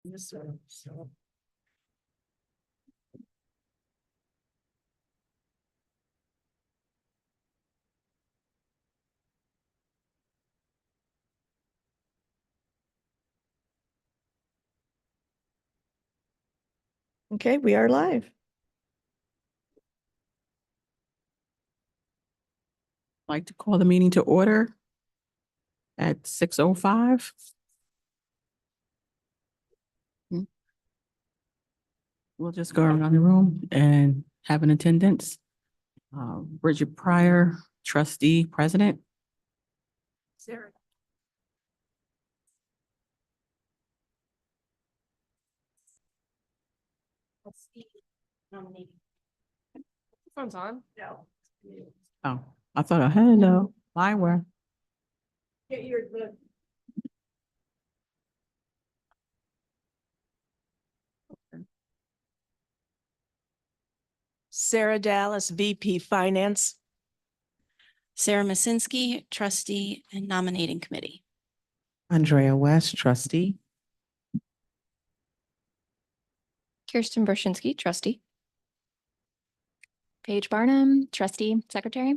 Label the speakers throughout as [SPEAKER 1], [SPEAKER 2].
[SPEAKER 1] Yes, sir. So. Okay, we are live.
[SPEAKER 2] I'd like to call the meeting to order at 6:05. We'll just go around the room and have an attendance. Bridget Pryor, trustee, president.
[SPEAKER 1] Sarah. Nominating. Phone's on. No.
[SPEAKER 2] Oh, I thought I had no. Mine were.
[SPEAKER 1] Get your good. Sarah Dallas, VP Finance.
[SPEAKER 3] Sarah Masinski, trustee and nominating committee.
[SPEAKER 2] Andrea West, trustee.
[SPEAKER 4] Kirsten Brushinsky, trustee. Paige Barnum, trustee, secretary.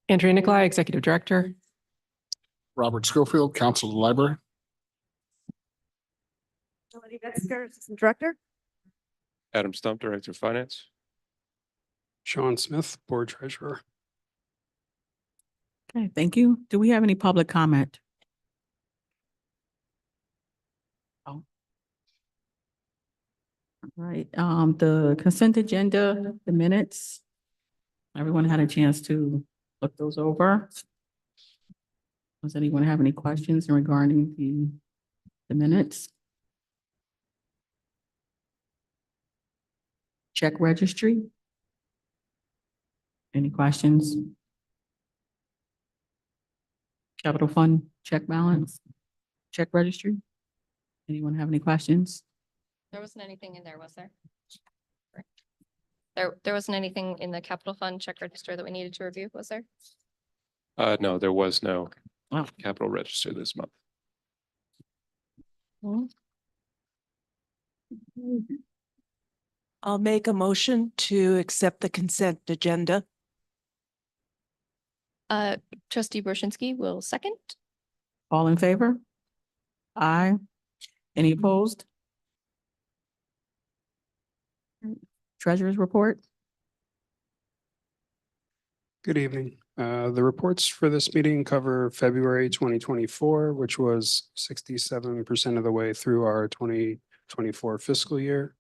[SPEAKER 5] Andrea Nicolai, executive director.
[SPEAKER 6] Robert Schofield, counsel of the library.
[SPEAKER 1] Melody Metzger, Assistant Director.
[SPEAKER 7] Adam Stump, Director of Finance.
[SPEAKER 6] Sean Smith, board treasurer.
[SPEAKER 2] Okay, thank you. Do we have any public comment? Oh. All right, the consent agenda, the minutes. Everyone had a chance to look those over. Does anyone have any questions regarding the minutes? Check registry. Any questions? Capital fund, check balance, check registry. Anyone have any questions?
[SPEAKER 4] There wasn't anything in there, was there? There wasn't anything in the capital fund check register that we needed to review, was there?
[SPEAKER 7] No, there was no
[SPEAKER 2] Oh.
[SPEAKER 7] capital register this month.
[SPEAKER 1] I'll make a motion to accept the consent agenda.
[SPEAKER 4] Trustee Brushinsky will second.
[SPEAKER 2] All in favor? Aye. Any opposed? Treasurer's report?
[SPEAKER 6] Good evening. The reports for this meeting cover February 2024, which was 67% of the way through our 2024 fiscal year.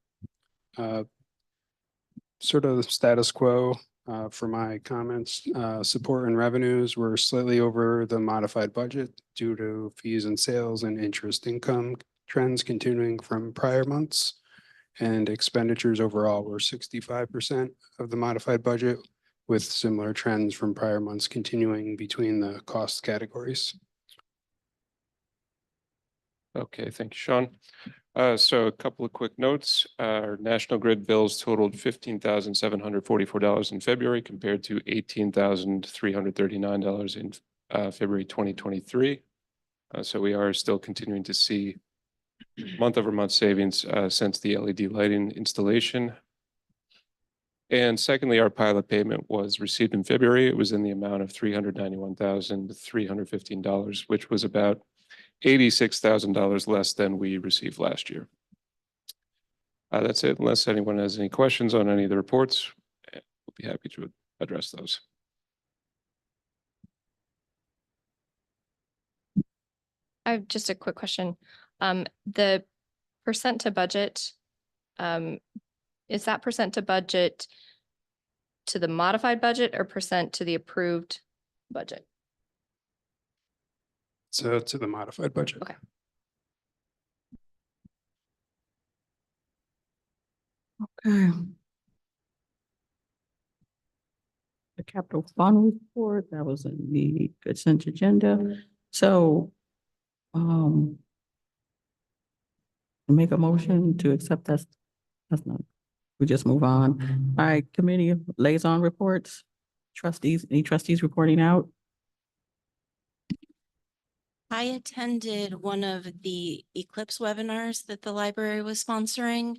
[SPEAKER 6] Sort of the status quo for my comments. Support and revenues were slightly over the modified budget due to fees and sales and interest income trends continuing from prior months. And expenditures overall were 65% of the modified budget, with similar trends from prior months continuing between the cost categories.
[SPEAKER 7] Okay, thank you, Sean. So a couple of quick notes. Our National Grid bills totaled $15,744 in February compared to $18,339 in February 2023. So we are still continuing to see month-over-month savings since the LED lighting installation. And secondly, our pilot payment was received in February. It was in the amount of $391,315, which was about $86,000 less than we received last year. That's it. Unless anyone has any questions on any of the reports, we'll be happy to address those.
[SPEAKER 4] I have just a quick question. The percent to budget, is that percent to budget to the modified budget or percent to the approved budget?
[SPEAKER 6] So to the modified budget.
[SPEAKER 4] Okay.
[SPEAKER 2] Okay. The capital fund report, that was in the consent agenda. So, make a motion to accept that's not, we just move on. All right, committee liaison reports. Trustees, any trustees reporting out?
[SPEAKER 3] I attended one of the Eclipse webinars that the library was sponsoring.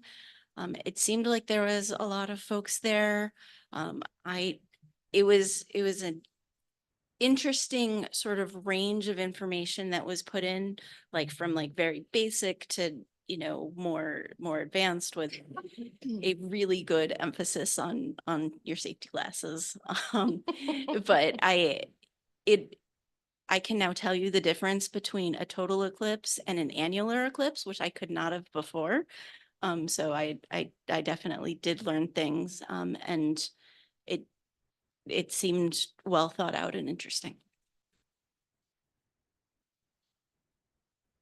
[SPEAKER 3] It seemed like there was a lot of folks there. It was an interesting sort of range of information that was put in, like from like very basic to, more advanced with a really good emphasis on your safety glasses. But it, I can now tell you the difference between a total eclipse and an annular eclipse, which I could not have before. So I definitely did learn things, and it, it seemed well thought out and interesting.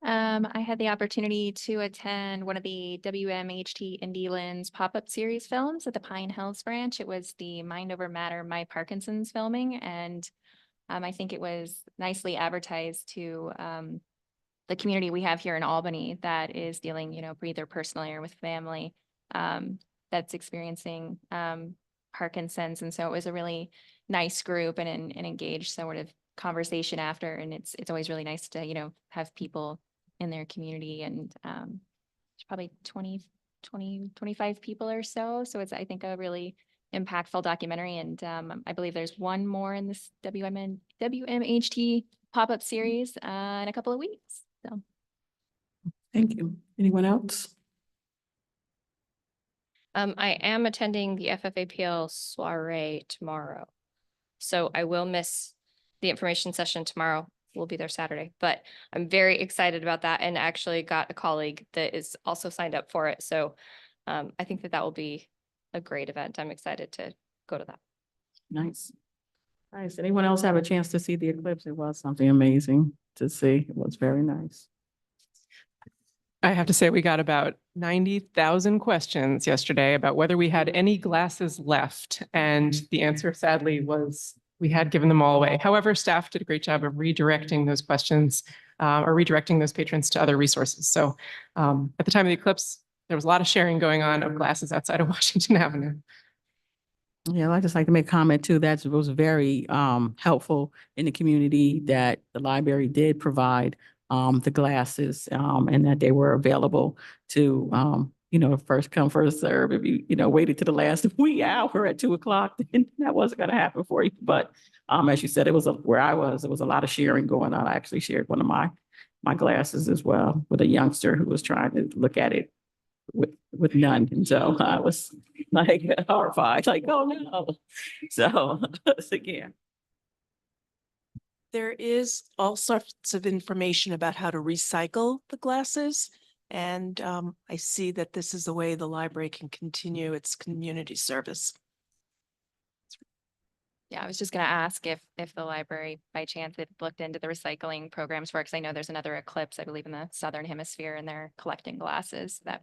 [SPEAKER 8] I had the opportunity to attend one of the WMHT Indie Lens pop-up series films at the Pine Hills branch. It was the Mind Over Matter, My Parkinson's filming, and I think it was nicely advertised to the community we have here in Albany that is dealing, either personally or with family that's experiencing Parkinson's. And so it was a really nice group and an engaged sort of conversation after. And it's always really nice to, have people in their community, and there's probably 25 people or so. So it's, I think, a really impactful documentary. And I believe there's one more in this WMHT pop-up series in a couple of weeks. So
[SPEAKER 2] Thank you. Anyone else?
[SPEAKER 4] I am attending the FFAPL soiree tomorrow. So I will miss the information session tomorrow. We'll be there Saturday, but I'm very excited about that, and actually got a colleague that is also signed up for it. So I think that will be a great event. I'm excited to go to that.
[SPEAKER 2] Nice. Nice. Anyone else have a chance to see the eclipse? It was something amazing to see. It was very nice.
[SPEAKER 5] I have to say, we got about 90,000 questions yesterday about whether we had any glasses left. And the answer sadly was we had given them all away. However, staff did a great job of redirecting those questions or redirecting those patrons to other resources. So at the time of the eclipse, there was a lot of sharing going on of glasses outside of Washington Avenue.
[SPEAKER 2] Yeah, I'd just like to make a comment too. That was very helpful in the community that the library did provide the glasses and that they were available to first come, first serve. If you waited to the last wee hour at 2:00, then that wasn't going to happen for you. But as you said, it was where I was. It was a lot of sharing going on. I actually shared one of my glasses as well with a youngster who was trying to look at it with none. And so I was like horrified, like, oh no. So again.
[SPEAKER 1] There is all sorts of information about how to recycle the glasses. And I see that this is the way the library can continue its community service.
[SPEAKER 8] yeah, I was just going to ask if the library by chance had looked into the recycling programs for it, because I know there's another eclipse, I believe, in the Southern Hemisphere, and they're collecting glasses. That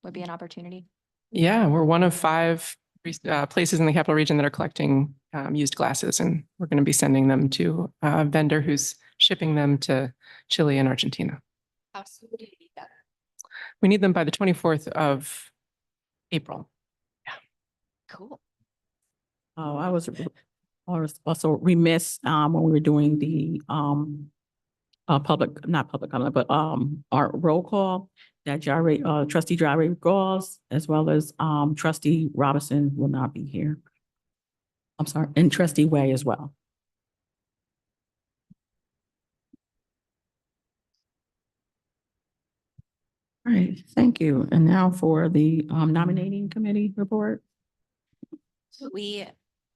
[SPEAKER 8] would be an opportunity.
[SPEAKER 5] Yeah, we're one of 5 places in the capital region that are collecting used glasses, and we're going to be sending them to a vendor who's shipping them to Chile and Argentina.
[SPEAKER 8] How soon do you need that?
[SPEAKER 5] We need them by the 24th of April.
[SPEAKER 8] Cool.
[SPEAKER 2] Oh, I was also remiss when we were doing the not public comment, but our roll call that trustee Jare Gauls as well as trustee Robinson will not be here. I'm sorry, and trustee Way as well. All right, thank you. And now for the nominating committee report.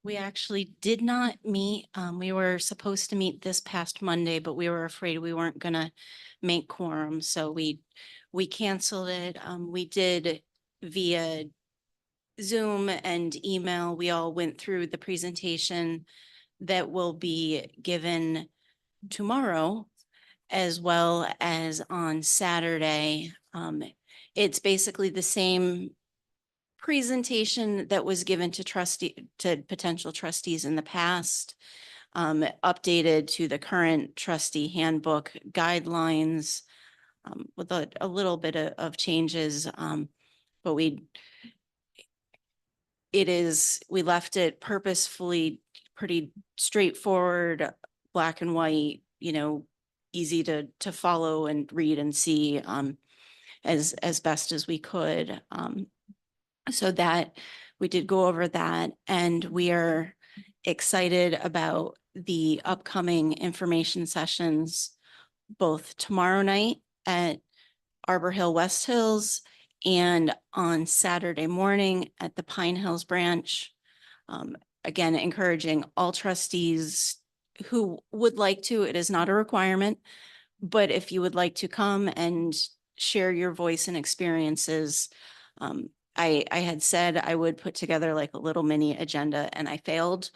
[SPEAKER 3] We actually did not meet. We were supposed to meet this past Monday, but we were afraid we weren't gonna make quorum, so we canceled it. We did via Zoom and email. We all went through the presentation that will be given tomorrow as well as on Saturday. It's basically the same presentation that was given to potential trustees in the past, updated to the current trustee handbook guidelines, with a little bit of changes. But we left it purposefully pretty straightforward, black and white, easy to follow and read and see as best as we could. So that we did go over that, and we are excited about the upcoming information sessions, both tomorrow night at Arbor Hill West Hills and on Saturday morning at the Pine Hills branch. Again, encouraging all trustees who would like to, it is not a requirement, but if you would like to come and share your voice and experiences, I had said I would put together like a little mini agenda and I failed.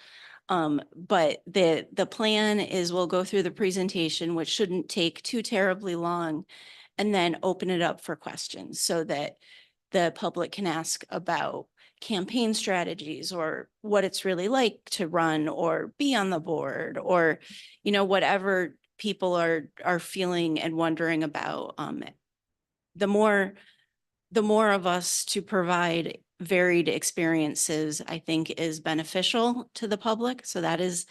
[SPEAKER 3] But the plan is we'll go through the presentation, which shouldn't take too terribly long, and then open it up for questions so that the public can ask about campaign strategies or what it's really like to run or be on the board, or, you know, whatever people are feeling and wondering about. The more of us to provide varied experiences, I think is beneficial to the public. So that is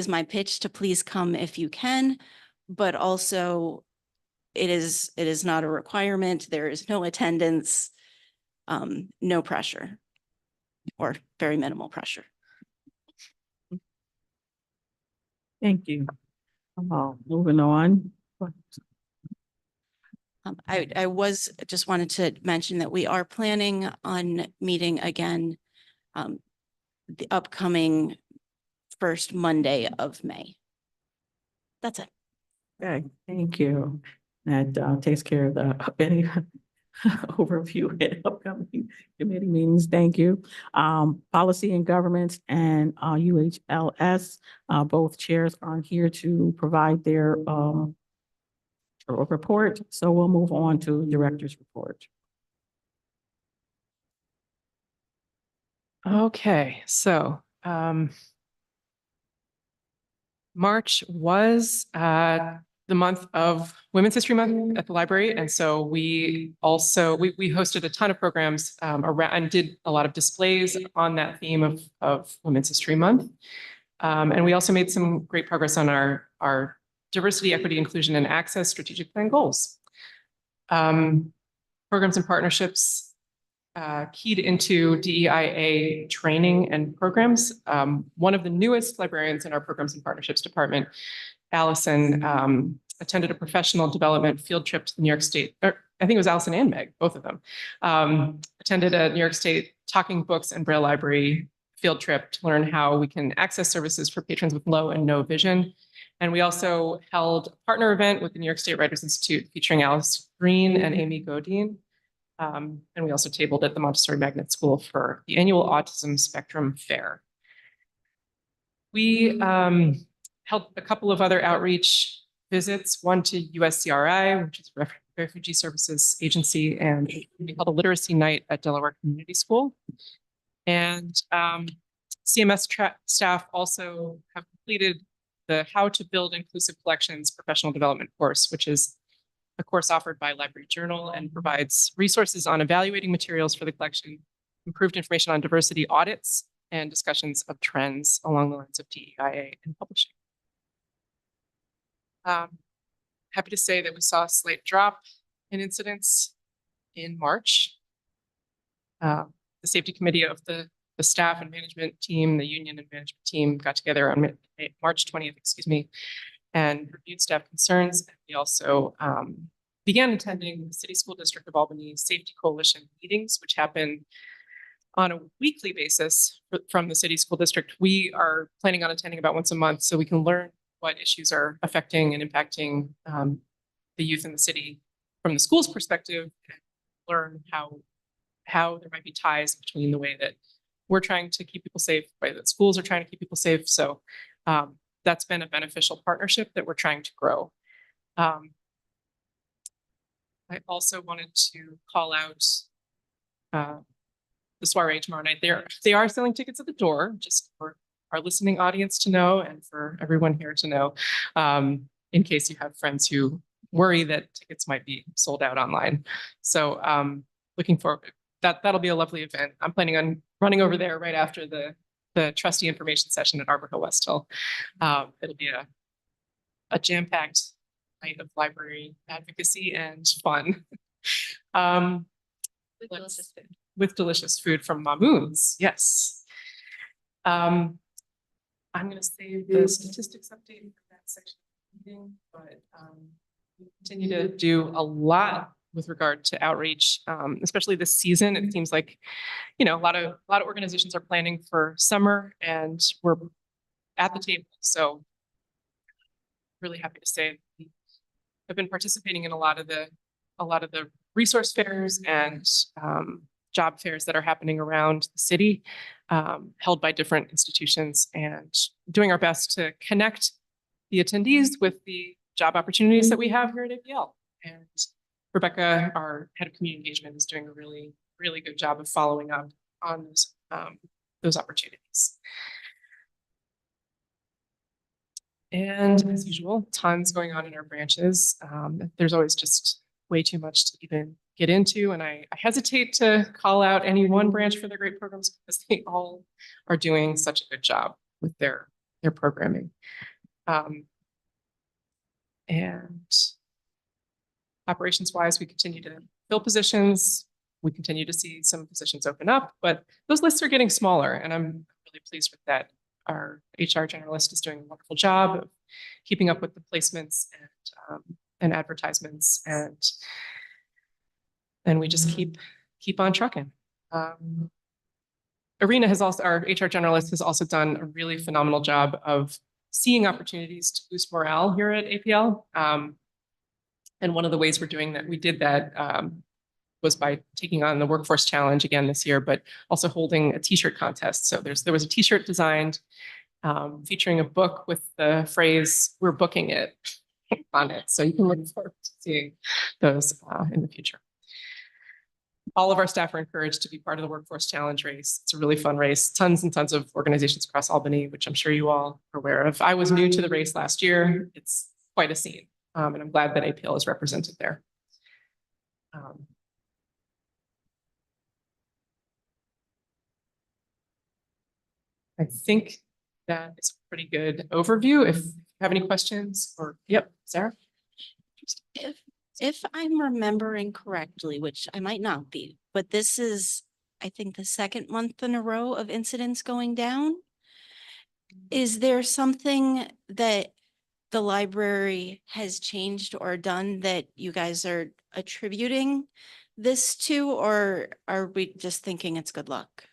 [SPEAKER 3] my pitch, to please come if you can, but also it is not a requirement. There is no attendance, no pressure, or very minimal pressure.
[SPEAKER 2] Thank you. Moving on.
[SPEAKER 3] I was just wanted to mention that we are planning on meeting again the upcoming first Monday of May. That's it.
[SPEAKER 2] Okay, thank you. That takes care of the any overview at upcoming committee meetings. Thank you. Policy and Governance and UHLS, both chairs are here to provide their report. So we'll move on to director's report.
[SPEAKER 5] Okay, so March was the month of Women's History Month at the library. And so we also, we hosted a ton of programs around and did a lot of displays on that theme of Women's History Month. And we also made some great progress on our diversity, equity, inclusion, and access strategic plan goals. Programs and partnerships keyed into DEIA training and programs. One of the newest librarians in our programs and partnerships department, Allison, attended a professional development field trip to the New York State, or I think it was Allison and Meg, both of them, attended a New York State Talking Books and Braille Library field trip to learn how we can access services for patrons with low and no vision. And we also held a partner event with the New York State Writers Institute featuring Alice Green and Amy Godine. And we also tabled at the Montessori Magnet School for the annual Autism Spectrum Fair. We held a couple of other outreach visits, one to USCRI, which is Refugee Services Agency, and we held a literacy night at Delaware Community School. And CMS staff also have completed the How to Build Inclusive Collections professional development course, which is a course offered by Library Journal and provides resources on evaluating materials for the collection, improved information on diversity audits, and discussions of trends along the lines of DEIA and publishing. Happy to say that we saw a slight drop in incidents in March. The safety committee of the staff and management team, the union and management team got together on March 20th, and reviewed staff concerns. We also began attending the City School District of Albany Safety Coalition meetings, which happen on a weekly basis from the City School District. We are planning on attending about once a month so we can learn what issues are affecting and impacting the youth in the city from the school's perspective, and learn how there might be ties between the way that we're trying to keep people safe, the way that schools are trying to keep people safe. So that's been a beneficial partnership that we're trying to grow. I also wanted to call out the soiree tomorrow night. They are selling tickets at the door, just for our listening audience to know and for everyone here to know, in case you have friends who worry that tickets might be sold out online. So looking forward, that'll be a lovely event. I'm planning on running over there right after the trustee information session at Arbor Hill West Hill. It'll be a jam-packed night of library advocacy and fun. Um, with delicious food from Mamoon's, yes. I'm gonna save the statistics update for that section of the meeting, but we continue to do a lot with regard to outreach, especially this season. It seems like, you know, a lot of organizations are planning for summer, and we're at the table. So really happy to say I've been participating in a lot of the resource fairs and job fairs that are happening around the city, held by different institutions, and doing our best to connect the attendees with the job opportunities that we have here at APL. And Rebecca, our head of community engagement, is doing a really, really good job of following up on those opportunities. And as usual, tons going on in our branches. There's always just way too much to even get into. And I hesitate to call out any one branch for their great programs because they all are doing such a good job with their programming. And operations wise, we continue to fill positions. We continue to see some positions open up, but those lists are getting smaller, and I'm really pleased with that. Our HR generalist is doing a wonderful job of keeping up with the placements and advertisements, and we just keep on trucking. Arena has also, our HR generalist has also done a really phenomenal job of seeing opportunities to boost morale here at APL. And one of the ways we did that was by taking on the Workforce Challenge again this year, but also holding a t-shirt contest. So there was a t-shirt designed featuring a book with the phrase, "We're booking it" on it. So you can look forward to seeing those in the future. All of our staff are encouraged to be part of the Workforce Challenge race. It's a really fun race. Tons and tons of organizations across Albany, which I'm sure you all are aware of. I was new to the race last year. It's quite a scene. And I'm glad that APL is represented there. I think that is a pretty good overview. If you have any questions or, yep, Sarah?
[SPEAKER 3] If I'm remembering correctly, which I might not be, but this is, I think, the second month in a row of incidents going down. Is there something that the library has changed or done that you guys are attributing this to, or are we just thinking it's good luck?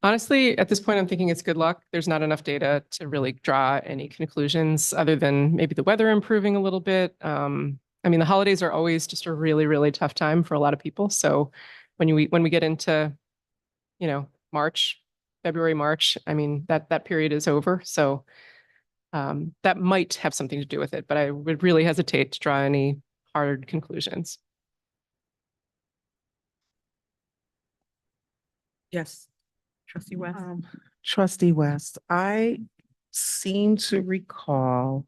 [SPEAKER 5] Honestly, at this point, I'm thinking it's good luck. There's not enough data to really draw any conclusions other than maybe the weather improving a little bit. I mean, the holidays are always just a really, really tough time for a lot of people. So when we get into, you know, February, March, I mean, that period is over. So that might have something to do with it, but I would really hesitate to draw any hard conclusions.
[SPEAKER 2] Yes. Trustee West?
[SPEAKER 9] Trustee West, I seem to recall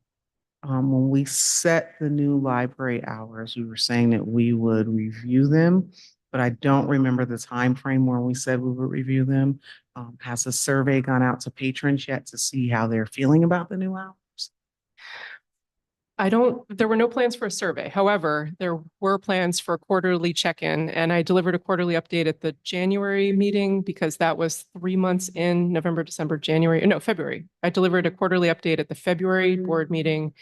[SPEAKER 9] when we set the new library hours, we were saying that we would review them, but I don't remember the time frame where we said we would review them. Has a survey gone out to patrons yet to see how they're feeling about the new hours?
[SPEAKER 5] There were no plans for a survey. However, there were plans for a quarterly check-in, and I delivered a quarterly update at the January meeting because that was 3 months in November, December, January, no, February. I delivered a quarterly update at the February board meeting,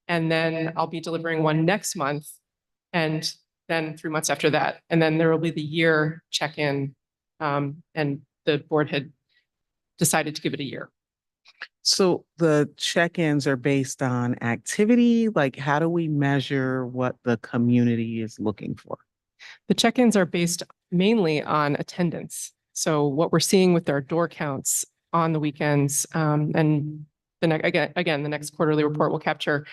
[SPEAKER 5] and then I'll be delivering one next month, and then 3 months after that. And then there will be the year check-in, and the board had decided to give it a year.
[SPEAKER 9] So the check-ins are based on activity? Like, how do we measure what the community is looking for?
[SPEAKER 5] The check-ins are based mainly on attendance. So what we're seeing with our door counts on the weekends, and the next quarterly report will capture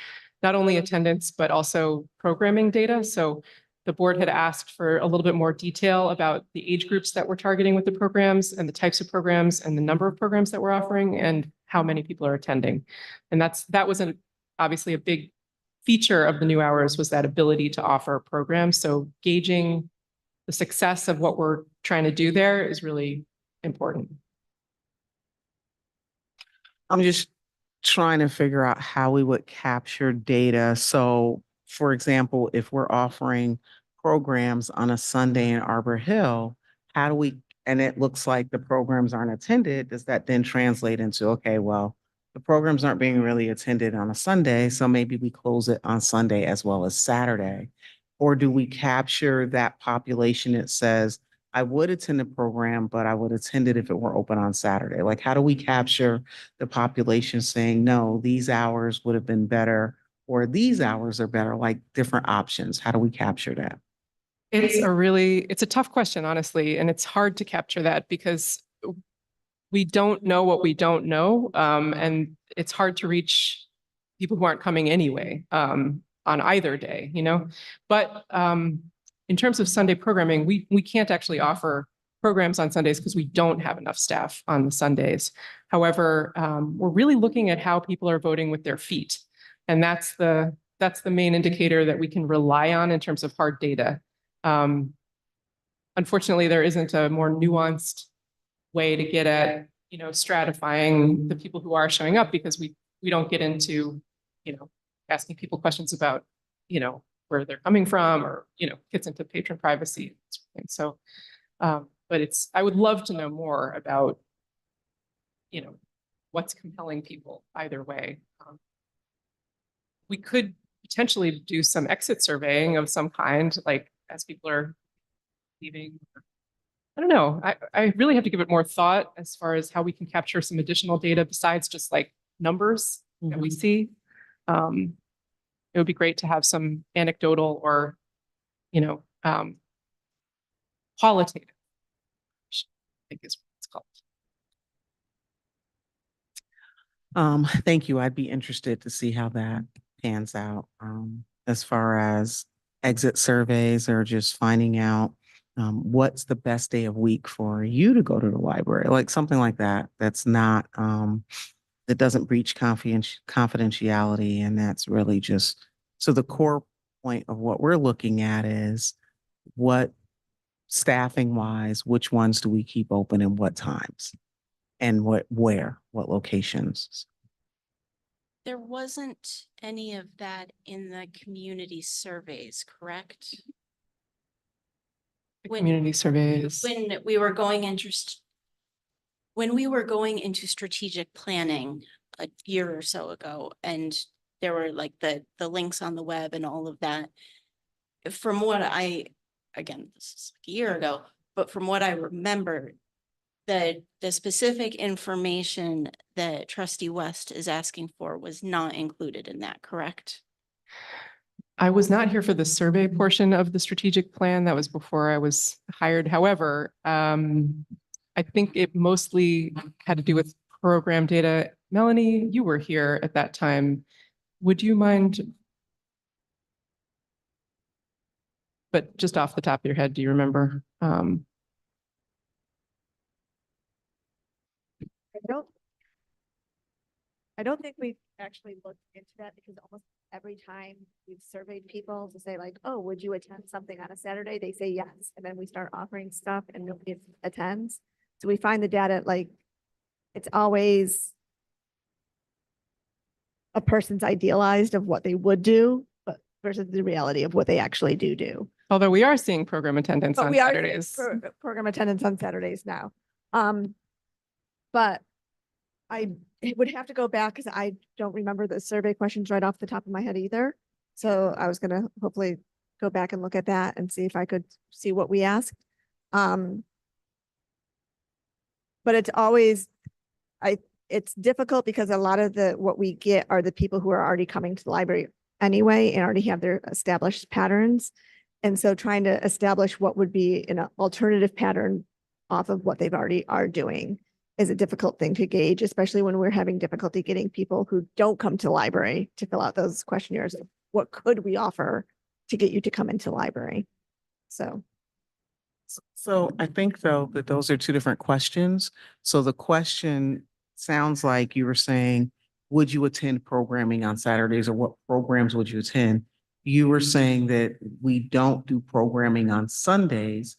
[SPEAKER 5] not only attendance, but also programming data. So the board had asked for a little bit more detail about the age groups that we're targeting with the programs and the types of programs and the number of programs that we're offering and how many people are attending. And that was obviously a big feature of the new hours, was that ability to offer programs. So gauging the success of what we're trying to do there is really important.
[SPEAKER 9] I'm just trying to figure out how we would capture data. So, for example, if we're offering programs on a Sunday in Arbor Hill, how do we, and it looks like the programs aren't attended, does that then translate into, okay, well, the programs aren't being really attended on a Sunday, so maybe we close it on Sunday as well as Saturday? Or do we capture that population that says, I would attend the program, but I would attend it if it were open on Saturday? Like, how do we capture the population saying, no, these hours would have been better, or these hours are better, like different options? How do we capture that?
[SPEAKER 5] It's a tough question, honestly, and it's hard to capture that because we don't know what we don't know. And it's hard to reach people who aren't coming anyway, on either day, you know? But in terms of Sunday programming, we can't actually offer programs on Sundays because we don't have enough staff on the Sundays. However, we're really looking at how people are voting with their feet. And that's the main indicator that we can rely on in terms of hard data. Unfortunately, there isn't a more nuanced way to get at, you know, stratifying the people who are showing up, because we don't get into, you know, asking people questions about, you know, where they're coming from, or, you know, gets into patron privacy. And so, but I would love to know more about, you know, what's compelling people either way. We could potentially do some exit surveying of some kind, like as people are leaving. I don't know. I really have to give it more thought as far as how we can capture some additional data besides just like numbers that we see. It would be great to have some anecdotal or, you know, qualitative, I think is what it's called.
[SPEAKER 9] Thank you. I'd be interested to see how that pans out. As far as exit surveys or just finding out what's the best day of week for you to go to the library, like something like that. That's not that doesn't breach confidentiality, and that's really just so the core point of what we're looking at is what staffing wise, which ones do we keep open and what times? And what locations?
[SPEAKER 3] There wasn't any of that in the community surveys, correct?
[SPEAKER 5] The
[SPEAKER 3] When-
[SPEAKER 5] community surveys.
[SPEAKER 3] When we were going into strategic planning a year or so ago, and there were like the links on the web and all of that. From what again, this is like a year ago, but from what I remember, the specific information that Trustee West is asking for was not included in that, correct?
[SPEAKER 5] I was not here for the survey portion of the strategic plan. That was before I was hired. However, I think it mostly had to do with program data. Melanie, you were here at that time. Would you mind? But just off the top of your head, do you remember?
[SPEAKER 10] I don't think we've actually looked into that, because almost every time we've surveyed people to say like, oh, would you attend something on a Saturday? They say yes. And then we start offering stuff and nobody attends. So we find the data, like, it's always a person's idealized of what they would do, but versus the reality of what they actually do.
[SPEAKER 5] Although we are seeing program attendance
[SPEAKER 10] But
[SPEAKER 5] on
[SPEAKER 10] we are
[SPEAKER 5] Saturdays.
[SPEAKER 10] program attendance on Saturdays now. But I would have to go back because I don't remember the survey questions right off the top of my head either. So I was gonna hopefully go back and look at that and see if I could see what we asked. But it's always, it's difficult because a lot of what we get are the people who are already coming to the library anyway and already have their established patterns. And so trying to establish what would be an alternative pattern off of what they've already are doing is a difficult thing to gauge, especially when we're having difficulty getting people who don't come to the library to fill out those questionnaires. What could we offer to get you to come into the library?
[SPEAKER 9] So I think though that those are two different questions. So the question sounds like you were saying, would you attend programming on Saturdays, or what programs would you attend? You were saying that we don't do programming on Sundays.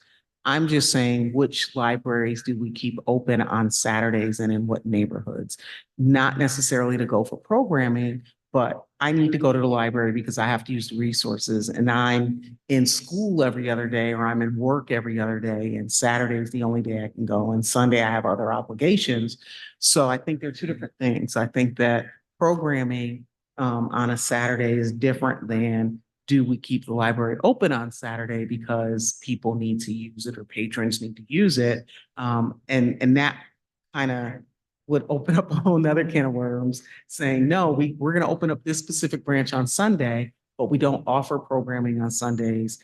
[SPEAKER 9] I'm just saying, which libraries do we keep open on Saturdays and in what neighborhoods? Not necessarily to go for programming, but I need to go to the library because I have to use the resources and I'm in school every other day or I'm in work every other day and Saturday is the only day I can go and Sunday I have other obligations. So I think they're two different things. I think that programming on a Saturday is different than do we keep the library open on Saturday because people need to use it or patrons need to use it? And that kind of would open up a whole nother can of worms saying, no, we're going to open up this specific branch on Sunday, but we don't offer programming on Sundays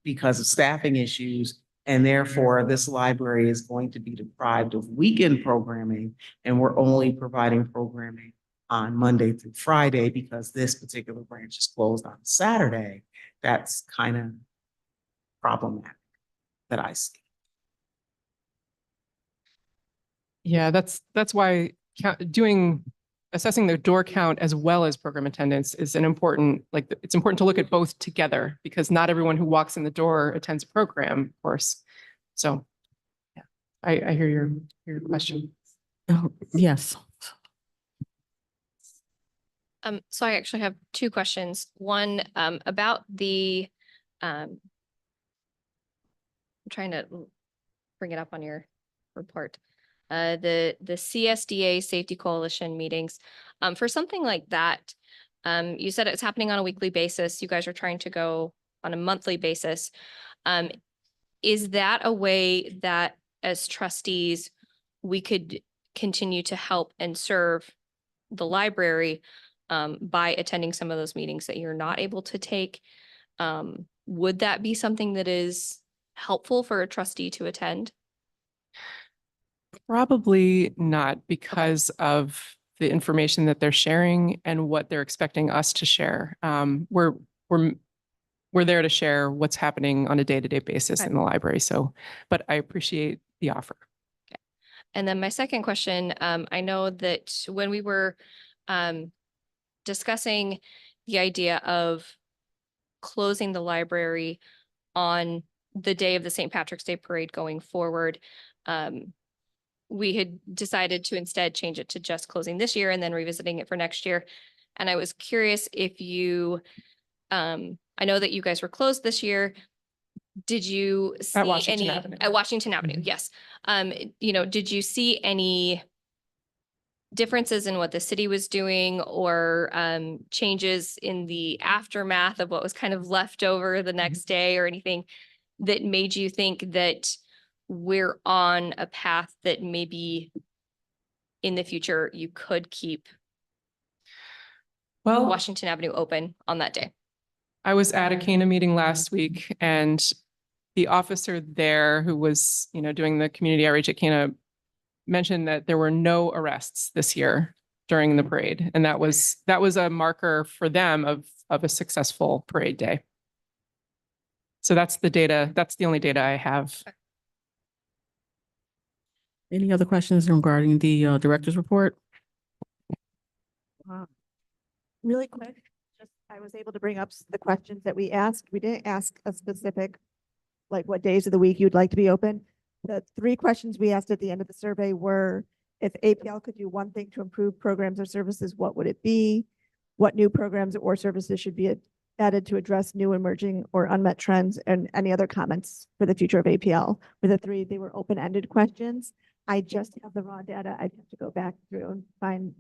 [SPEAKER 9] because of staffing issues. And therefore, this library is going to be deprived of weekend programming, and we're only providing programming on Monday through Friday because this particular branch is closed on Saturday. That's kind of problematic that I see.
[SPEAKER 5] Yeah, that's why assessing the door count as well as program attendance is an important, like, it's important to look at both together because not everyone who walks in the door attends a program, of course. So yeah, I hear your question.
[SPEAKER 2] Oh, yes.
[SPEAKER 4] So I actually have two questions. One, about the, I'm trying to bring it up on your report. The CSDA Safety Coalition meetings. For something like that, you said it's happening on a weekly basis. You guys are trying to go on a monthly basis. Is that a way that as trustees, we could continue to help and serve the library by attending some of those meetings that you're not able to take? Would that be something that is helpful for a trustee to attend?
[SPEAKER 5] Probably not because of the information that they're sharing and what they're expecting us to share. We're there to share what's happening on a day-to-day basis in the library. So, but I appreciate the offer.
[SPEAKER 4] Okay. And then my second question, I know that when we were discussing the idea of closing the library on the day of the St. Patrick's Day Parade going forward, we had decided to instead change it to just closing this year and then revisiting it for next year. And I was curious if you, I know that you guys were closed this year. Did you see
[SPEAKER 5] Washington
[SPEAKER 4] any
[SPEAKER 5] Avenue.
[SPEAKER 4] at Washington Avenue?
[SPEAKER 5] Mhm.
[SPEAKER 4] Yes. Did you see any differences in what the city was doing or changes in the aftermath of what was kind of left over the next day or anything that made you think that we're on a path that maybe in the future you could keep
[SPEAKER 5] Well,
[SPEAKER 4] Washington Avenue open on that day?
[SPEAKER 5] I was at a CANA meeting last week and the officer there who was, doing the community outreach at CANA mentioned that there were no arrests this year during the parade. And that was a marker for them of a successful parade day. So that's the data. That's the only data I have.
[SPEAKER 2] Any other questions regarding the director's report?
[SPEAKER 10] Really quick, just I was able to bring up the questions that we asked. We didn't ask a specific, like what days of the week you'd like to be open. The three questions we asked at the end of the survey were, if APL could do one thing to improve programs or services, what would it be? What new programs or services should be added to address new emerging or unmet trends, and any other comments for the future of APL? For the three, they were open-ended questions. I just have the raw data. I'd have to go back through and find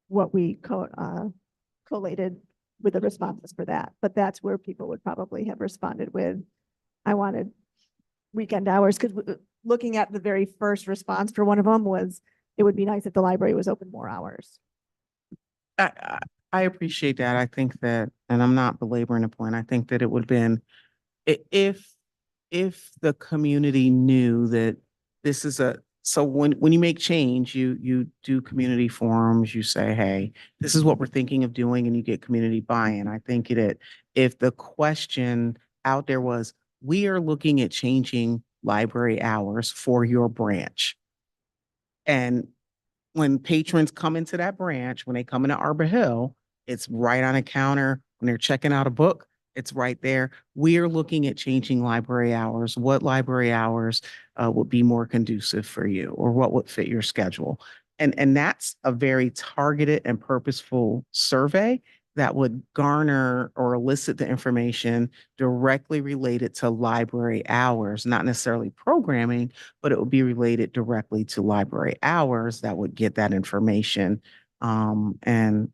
[SPEAKER 10] what we collated with the responses for that. But that's where people would probably have responded with, I wanted weekend hours, because looking at the very first response for one of them was, it would be nice if the library was open more hours.
[SPEAKER 9] I appreciate that. I think that, and I'm not belaboring the point, I think that it would have been, if the community knew that this is so when you make change, you do community forums, you say, hey, this is what we're thinking of doing, and you get community buy-in. I think if the question out there was, we are looking at changing library hours for your branch. And when patrons come into that branch, when they come into Arbor Hill, it's right on a counter. When they're checking out a book, It's right there. We are looking at changing library hours. What library hours would be more conducive for you, or what would fit your schedule? And that's a very targeted and purposeful survey that would garner or elicit the information directly related to library hours, not necessarily programming, but it would be related directly to library hours that would get that information. And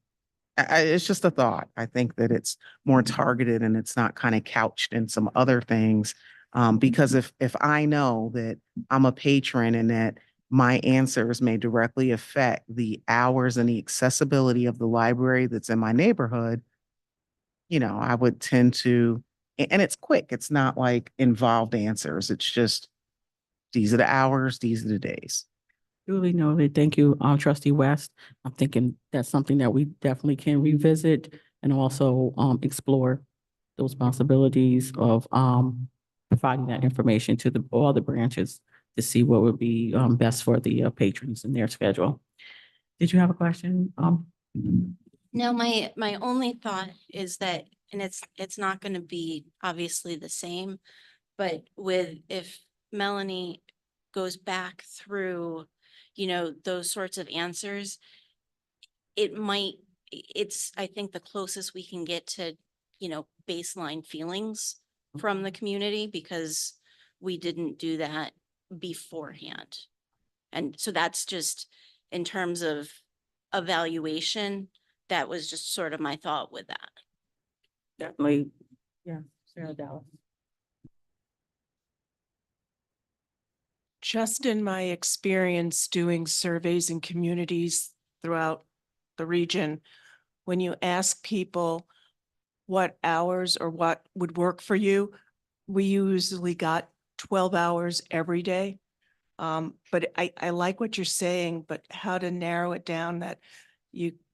[SPEAKER 9] it's just a thought. I think that it's more targeted and it's not kind of couched in some other things. Because if I know that I'm a patron and that my answers may directly affect the hours and the accessibility of the library that's in my neighborhood, I would tend to, and it's quick. It's not like involved answers. It's just, these are the hours, these are the days.
[SPEAKER 2] Duly noted. Thank you, Trustee West. I'm thinking that's something that we definitely can revisit and also explore those possibilities of providing that information to all the branches to see what would be best for the patrons and their schedule. Did you have a question?
[SPEAKER 3] No, my only thought is that, and it's not gonna be obviously the same, but if Melanie goes back through, those sorts of answers, it's, I think, the closest we can get to, baseline feelings from the community, because we didn't do that beforehand. And so that's just in terms of evaluation, that was just sort of my thought with that.
[SPEAKER 2] Definitely. Yeah, Sarah Dallas.
[SPEAKER 1] Just in my experience doing surveys in communities throughout the region, when you ask people what hours or what would work for you, we usually got 12 hours every day. But I like what you're saying, but how to narrow it down that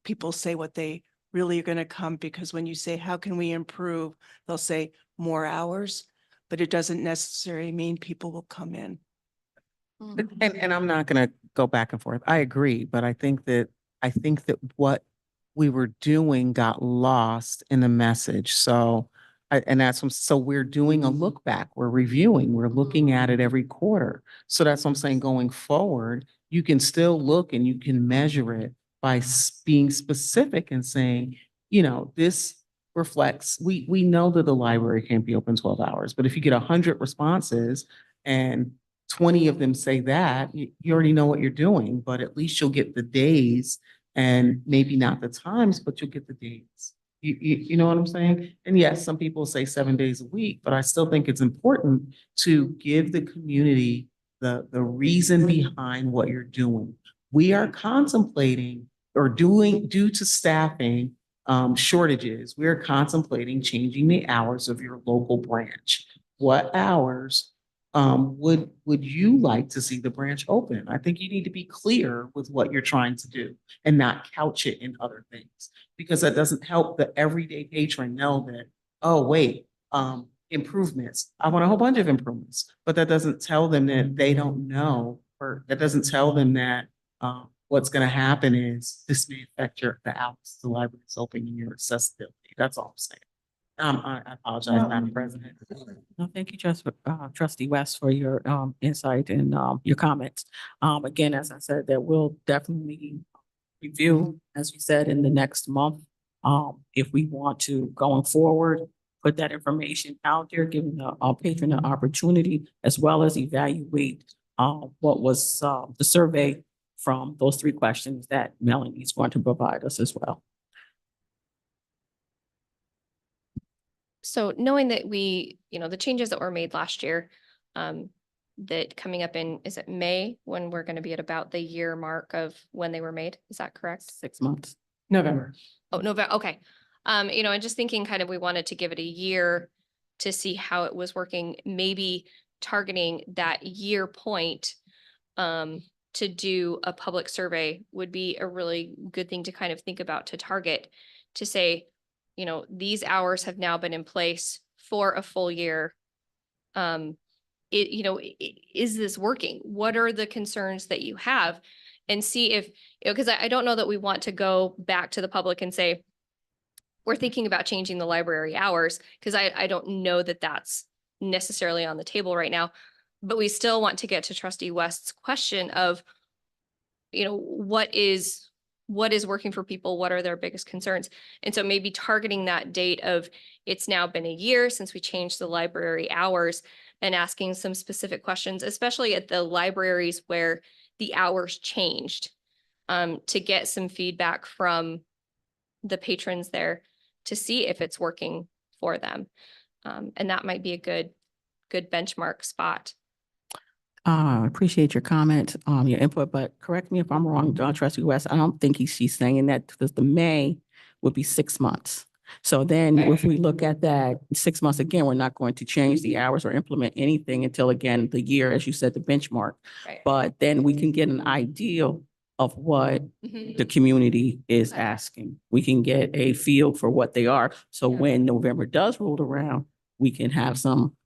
[SPEAKER 1] people say what they really are going to come, because when you say, how can we improve? They'll say more hours, but it doesn't necessarily mean people will come in.
[SPEAKER 9] And I'm not going to go back and forth. I agree, but I think that what we were doing got lost in the message. So so we're doing a look back, we're reviewing, we're looking at it every quarter. So that's what I'm saying, going forward, you can still look and you can measure it by being specific and saying, this reflects, we know that the library can't be open 12 hours, but if you get 100 responses and 20 of them say that, you already know what you're doing, but at least you'll get the days and maybe not the times, but you'll get the days. You know what I'm saying? And yes, some people say 7 days a week, but I still think it's important to give the community the reason behind what you're doing. We are contemplating or due to staffing shortages, we are contemplating changing the hours of your local branch. What hours would you like to see the branch open? I think you need to be clear with what you're trying to do and not couch it in other things, because that doesn't help the everyday patron know that, oh, wait, improvements. I want a whole bunch of improvements, but that doesn't tell them that they don't know, or that doesn't tell them that what's going to happen is this may affect the hours the library is open and your accessibility. That's all I'm saying. I apologize, Madam President.
[SPEAKER 2] No, thank you, Trustee West, for your insight and your comments. Again, as I said, that we'll definitely review, as you said, in the next month. If we want to, going forward, put that information out there, giving the patron an opportunity, as well as evaluate what was the survey from those 3 questions that Melanie is going to provide us as well.
[SPEAKER 4] So knowing that the changes that were made last year, that coming up in, is it May, when we're going to be at about the year mark of when they were made? Is that correct?
[SPEAKER 2] 6 months.
[SPEAKER 5] November.
[SPEAKER 4] Oh, November. Okay. And just thinking kind of, we wanted to give it a year to see how it was working, maybe targeting that year point, to do a public survey would be a really good thing to kind of think about, to target, to say, these hours have now been in place for a full year. Is this working? What are the concerns that you have? And see if, because I don't know that we want to go back to the public and say, we're thinking about changing the library hours, because I don't know that that's necessarily on the table right now. But we still want to get to Trustee West's question of, what is working for people? What are their biggest concerns? And so maybe targeting that date of, it's now been a year since we changed the library hours, and asking some specific questions, especially at the libraries where the hours changed, to get some feedback from the patrons there to see if it's working for them. And that might be a good benchmark spot.
[SPEAKER 2] Appreciate your comment, your input, but correct me if I'm wrong, Trustee West, I don't think she's saying that, because the May would be 6 months. So then if we look at that 6 months, again, we're not going to change the hours or implement anything until, again, the year, as you said, the benchmark.
[SPEAKER 4] Right.
[SPEAKER 2] But then we can get an idea of what
[SPEAKER 4] Mhm.
[SPEAKER 2] the community is asking. We can get a feel for what they are. So
[SPEAKER 4] Yeah.
[SPEAKER 2] when November does roll around, we can have some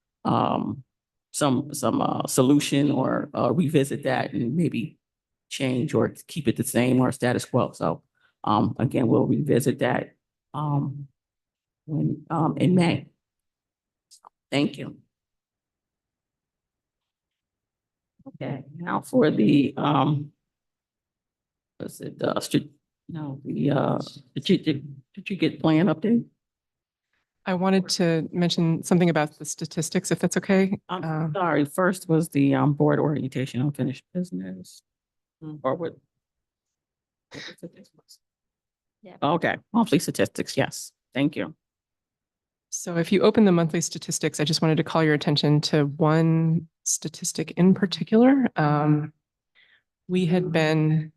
[SPEAKER 2] solution, or revisit that and maybe change or keep it the same or status quo. So again, we'll revisit that when in May. Thank you. Okay, now for the was it strategic plan update?
[SPEAKER 5] I wanted to mention something about the statistics, if that's okay.
[SPEAKER 2] I'm sorry, first was the board orientation, unfinished business. Or what?
[SPEAKER 4] Yeah.
[SPEAKER 2] Okay, monthly statistics, yes, thank you.
[SPEAKER 5] So if you open the monthly statistics, I just wanted to call your attention to one statistic in particular. We had been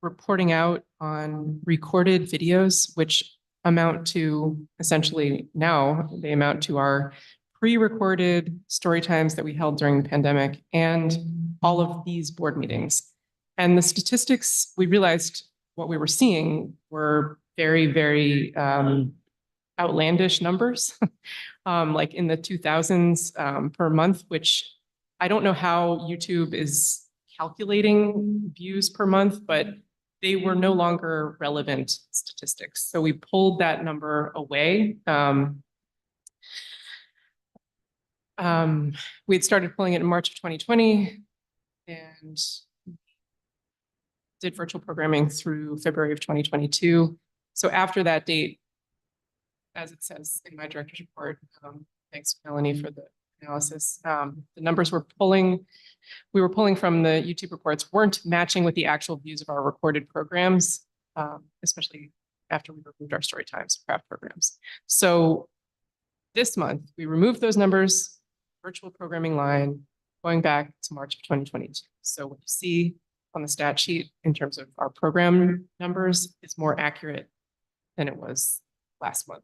[SPEAKER 5] reporting out on recorded videos, which amount to essentially now they amount to our pre-recorded story times that we held during the pandemic and all of these board meetings. And the statistics, we realized what we were seeing were very, very outlandish numbers, like in the 2000s per month, which I don't know how YouTube is calculating views per month, but they were no longer relevant statistics. So we pulled that number away. We had started pulling it in March of 2020 and did virtual programming through February of 2022. So after that date, as it says in my director's report, thanks Melanie for the analysis, the numbers we were pulling from the YouTube reports weren't matching with the actual views of our recorded programs, especially after we removed our story times craft programs. So this month, we removed those numbers, virtual programming line, going back to March of 2022. So what you see on the stat sheet in terms of our program numbers is more accurate than it was last month.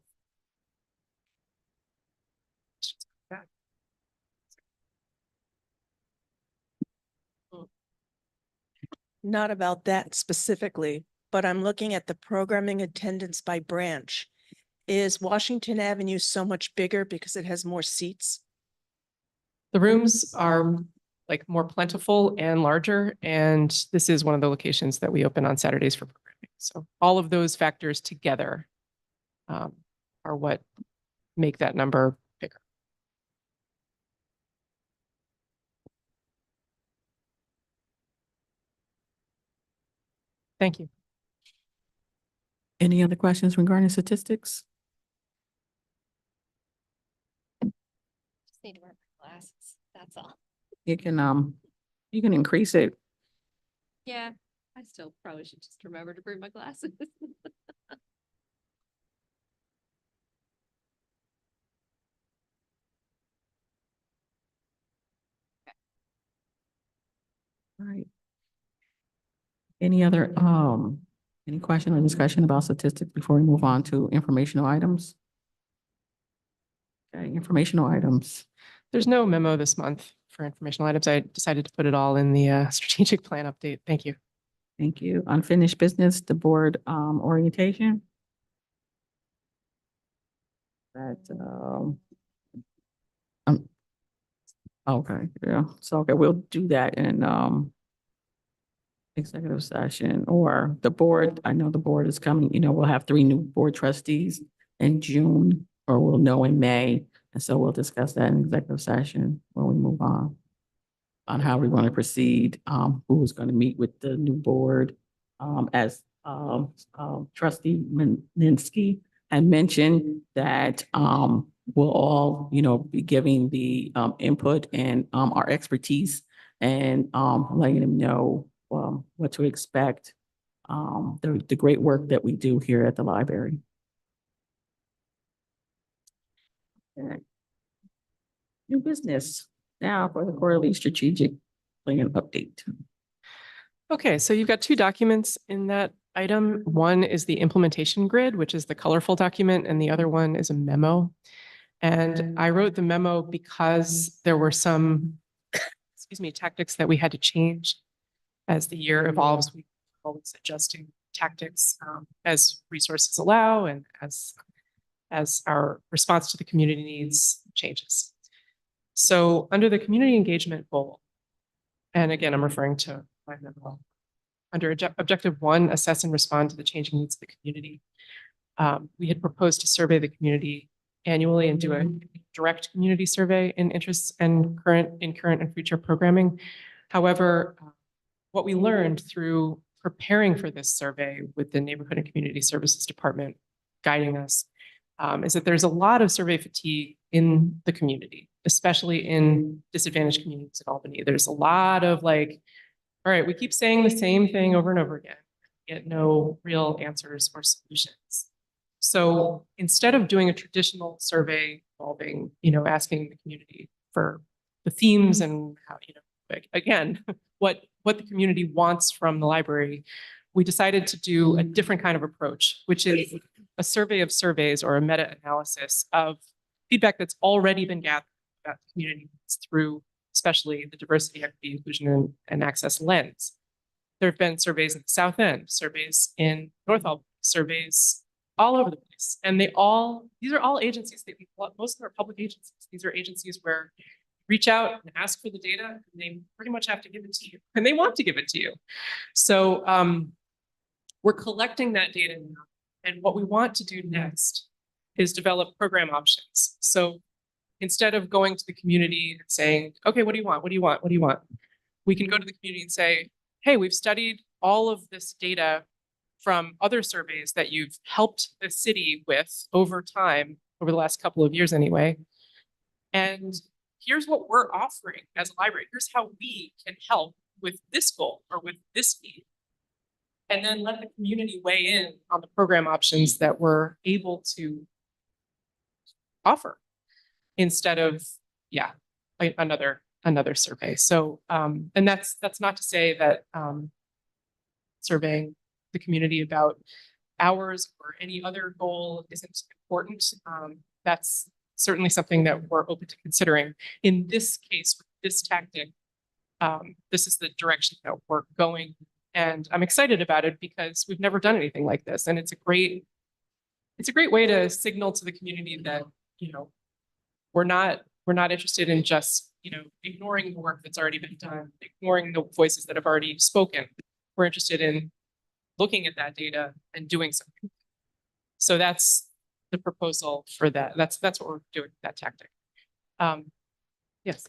[SPEAKER 1] Not about that specifically, but I'm looking at the programming attendance by branch. Is Washington Avenue so much bigger because it has more seats?
[SPEAKER 5] The rooms are like more plentiful and larger, and this is one of the locations that we open on Saturdays for programming. So all of those factors together are what make that number bigger. Thank you.
[SPEAKER 2] Any other questions regarding statistics?
[SPEAKER 4] Just need to wear my glasses. That's all.
[SPEAKER 2] You can increase it.
[SPEAKER 4] Yeah, I still probably should just remember to bring my glasses.
[SPEAKER 2] Right. Any other, any question or discussion about statistics before we move on to informational items? Okay, informational items.
[SPEAKER 5] There's no memo this month for informational items. I decided to put it all in the strategic plan update. Thank you.
[SPEAKER 2] Thank you. Unfinished business, the board orientation. That, okay, yeah, so, okay, we'll do that in, executive session, or the board, I know the board is coming, we'll have 3 new board trustees in June, or we'll know in May. And so we'll discuss that in executive session when we move on how we want to proceed, who is going to meet with the new board. As trustee Malinsky had mentioned that we'll all, be giving the input and our expertise and letting them know what to expect, the great work that we do here at the library. Okay. New business now for the quarterly strategic plan update.
[SPEAKER 5] Okay, so you've got two documents in that item. One is the implementation grid, which is the colorful document, and the other one is a memo. And I wrote the memo because there were some, tactics that we had to change as the year evolves. We always adjusting tactics as resources allow and as our response to the community needs changes. So under the community engagement goal, and again, I'm referring to my memo, under objective 1, assess and respond to the changing needs of the community. We had proposed to survey the community annually and do a direct community survey in interests and current and future programming. However, what we learned through preparing for this survey with the Neighborhood and Community Services Department guiding us is that there's a lot of survey fatigue in the community, especially in disadvantaged communities in Albany. There's a lot of like, all right, we keep saying the same thing over and over again, yet no real answers or solutions. So instead of doing a traditional survey involving, asking the community for the themes and how, again, what the community wants from the library, we decided to do a different kind of approach, which is a survey of surveys or a meta-analysis of feedback that's already been gathered about the community through especially the diversity, equity, inclusion, and access lens. There have been surveys in the South End, surveys in North Albany, surveys all over the place. And these are all agencies, most of them are public agencies. These are agencies where you reach out and ask for the data, and they pretty much have to give it to you, and they want to give it to you. So we're collecting that data now. And what we want to do next is develop program options. So instead of going to the community and saying, okay, what do you want? What do you want? What do you want? We can go to the community and say, hey, we've studied all of this data from other surveys that you've helped the city with over time, over the last couple of years anyway. And here's what we're offering as a library. Here's how we can help with this goal or with this need. And then let the community weigh in on the program options that we're able to offer, instead of, another survey. So, and that's not to say that surveying the community about hours or any other goal isn't important. That's certainly something that we're open to considering. In this case, with this tactic, this is the direction that we're going. And I'm excited about it because we've never done anything like this. And it's a great way to signal to the community that, we're not interested in just, ignoring the work that's already been done, ignoring the voices that have already spoken. We're interested in looking at that data and doing something. So that's the proposal for that. That's what we're doing with that tactic. Yes.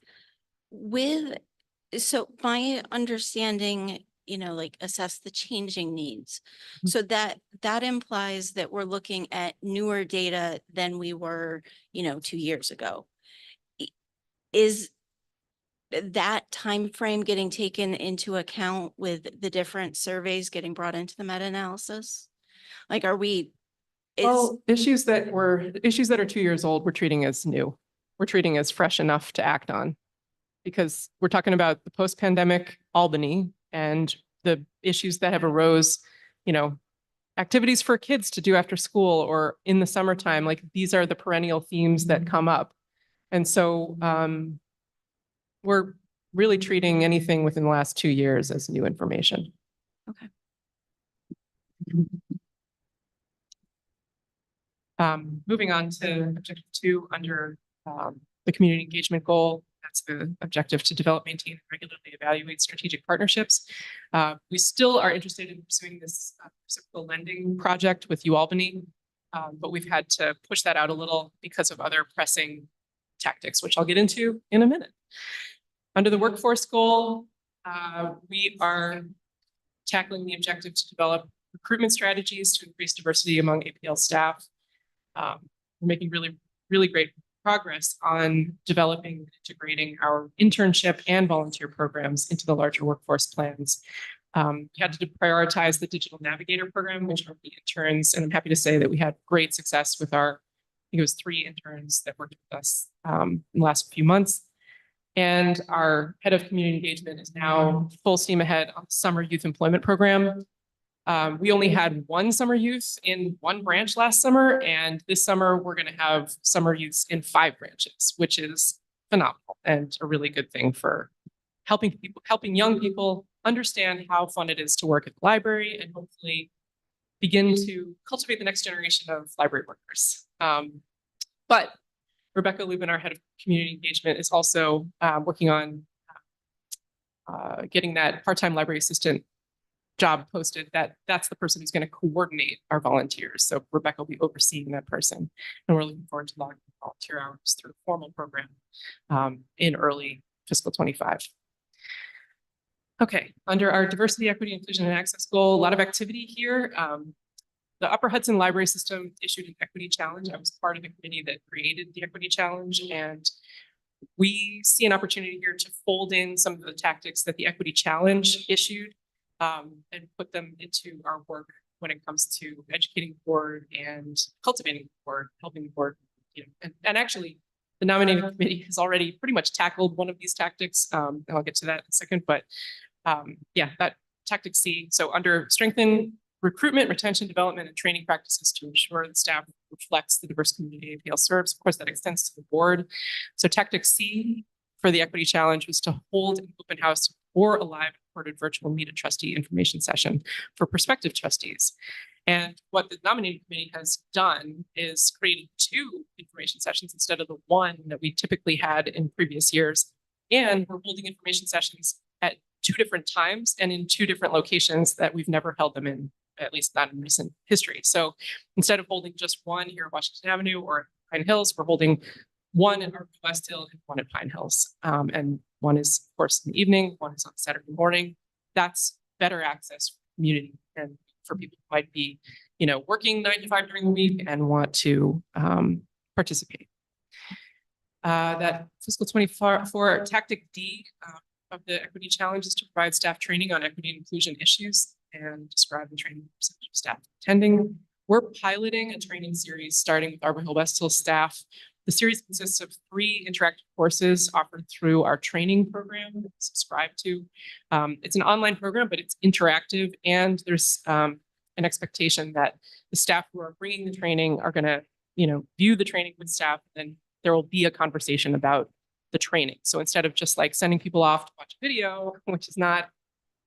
[SPEAKER 3] So my understanding, like assess the changing needs.
[SPEAKER 5] Mhm.
[SPEAKER 3] So that implies that we're looking at newer data than we were, 2 years ago. Is that time frame getting taken into account with the different surveys getting brought into the meta-analysis? Like,
[SPEAKER 5] Well, issues that are 2 years old, we're treating as new. We're treating as fresh enough to act on, because we're talking about the post-pandemic Albany and the issues that have arose, activities for kids to do after school or in the summertime. Like, these are the perennial themes that come up. And so we're really treating anything within the last 2 years as new information.
[SPEAKER 3] Okay.
[SPEAKER 5] Moving on to objective 2 under the community engagement goal. That's the objective to develop, maintain, and regularly evaluate strategic partnerships. We still are interested in pursuing this reciprocal lending project with UAlbany. but we've had to push that out a little because of other pressing tactics, which I'll get into in a minute. Under the workforce goal, we are tackling the objective to develop recruitment strategies to increase diversity among APL staff. We're making really great progress on developing and integrating our internship and volunteer programs into the larger workforce plans. We had to prioritize the digital navigator program, which are the interns, and I'm happy to say that we had great success with our, I think it was 3 interns that worked with us in the last few months. And our head of community engagement is now full steam ahead on the summer youth employment program. We only had 1 summer youth in 1 branch last summer, and this summer we're going to have summer youths in 5 branches, which is phenomenal and a really good thing for helping young people understand how fun it is to work at the library and hopefully begin to cultivate the next generation of library workers. But Rebecca Lubin, our head of community engagement, is also working on getting that part-time library assistant job posted. That's the person who's going to coordinate our volunteers. So Rebecca will be overseeing that person. And we're looking forward to logging volunteer hours through a formal program in early fiscal 25. Okay, under our diversity, equity, inclusion, and access goal, a lot of activity here. The Upper Hudson Library System issued an equity challenge. I was part of the committee that created the equity challenge, and we see an opportunity here to fold in some of the tactics that the equity challenge issued and put them into our work when it comes to educating the board and cultivating the board, helping the board, and actually the nominating committee has already pretty much tackled one of these tactics. And I'll get to that in a second, but yeah, that tactic C. So under strengthen recruitment, retention, development, and training practices to ensure the staff reflects the diverse community APL serves. Of course, that extends to the board. So tactic C for the equity challenge was to hold an open house or a live recorded virtual meet a trustee information session for prospective trustees. And what the nominating committee has done is created 2 information sessions instead of the 1 that we typically had in previous years. And we're holding information sessions at 2 different times and in 2 different locations that we've never held them in, at least not in recent history. So instead of holding just 1 here at Washington Avenue or Pine Hills, we're holding 1 in Arbor West Hill and 1 at Pine Hills. And 1 is, of course, in the evening, 1 is on Saturday morning. That's better access for the community and for people who might be, working 9 to 5 during the week and want to participate. That fiscal 24 tactic D of the equity challenge is to provide staff training on equity and inclusion issues and describe the training percentage of staff attending. We're piloting a training series starting with Arbor Hill West Hill staff. The series consists of 3 interactive courses offered through our training program that we subscribe to. It's an online program, but it's interactive, and there's an expectation that the staff who are bringing the training are going to, view the training with staff, and there will be a conversation about the training. So instead of just like sending people off to watch a video, which is not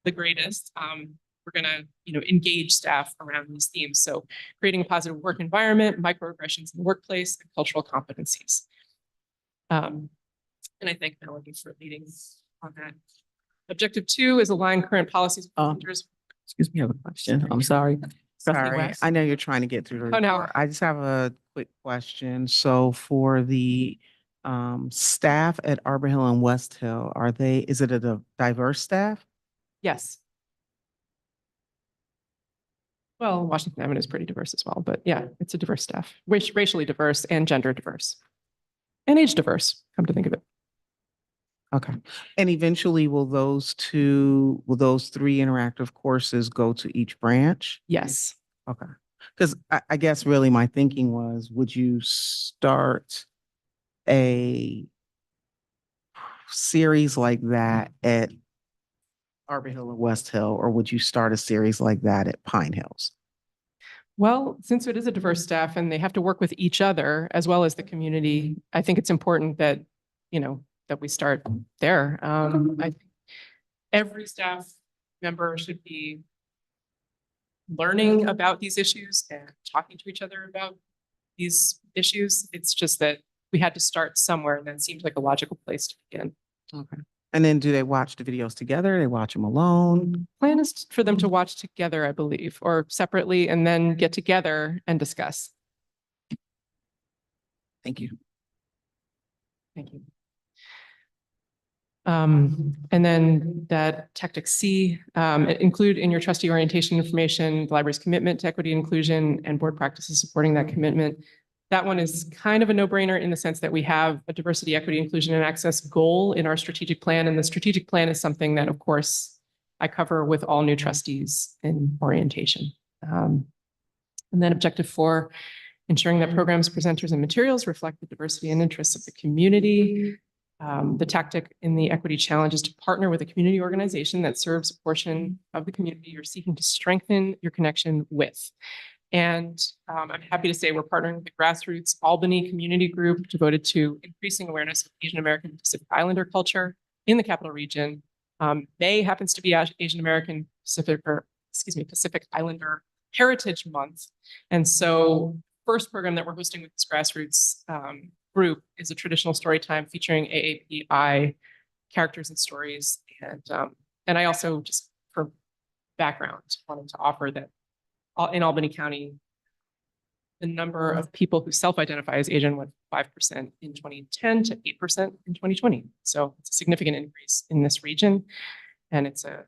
[SPEAKER 5] the greatest, we're going to, engage staff around these themes. So creating a positive work environment, microaggressions in the workplace, and cultural competencies. And I thank Melanie for leading on that. Objective 2 is align current policies.
[SPEAKER 2] Excuse me, I have a question. I'm sorry.
[SPEAKER 9] Sorry,
[SPEAKER 5] West.
[SPEAKER 9] I know you're trying to get through the
[SPEAKER 5] Oh, no.
[SPEAKER 9] report. I just have a quick question. So for the staff at Arbor Hill and West Hill, is it a diverse staff?
[SPEAKER 5] Yes. Well, Washington Avenue is pretty diverse as well, but yeah, it's a diverse staff, racially diverse and gender diverse and age diverse, come to think of it.
[SPEAKER 9] Okay. And eventually will those 3 interactive courses go to each branch?
[SPEAKER 5] Yes.
[SPEAKER 9] Okay. Because I guess really my thinking was, would you start a series like that at Arbor Hill and West Hill, or would you start a series like that at Pine Hills?
[SPEAKER 5] Well, since it is a diverse staff and they have to work with each other as well as the community, I think it's important that, that we start there. I think every staff member should be learning about these issues and talking to each other about these issues. It's just that we had to start somewhere, and that seemed like a logical place to begin.
[SPEAKER 9] Okay. And then do they watch the videos together? They watch them alone?
[SPEAKER 5] Plan is for them to watch together, I believe, or separately, and then get together and discuss.
[SPEAKER 9] Thank you.
[SPEAKER 5] Thank you. And then that tactic C, include in your trustee orientation information, the library's commitment to equity and inclusion and board practices supporting that commitment. That one is kind of a no-brainer in the sense that we have a diversity, equity, inclusion, and access goal in our strategic plan. And the strategic plan is something that, of course, I cover with all new trustees in orientation. And then objective 4, ensuring that programs, presenters, and materials reflect the diversity and interests of the community. The tactic in the equity challenge is to partner with a community organization that serves a portion of the community you're seeking to strengthen your connection with. And I'm happy to say we're partnering with the Grassroots Albany community group devoted to increasing awareness of Asian American Pacific Islander culture in the capital region. May happens to be Asian American Pacific Islander Heritage Month. And so first program that we're hosting with this Grassroots group is a traditional story time featuring AAPI characters and stories. And I also, just for background, wanted to offer that in Albany County, the number of people who self-identify as Asian went 5% in 2010 to 8% in 2020. So it's a significant increase in this region. And it's a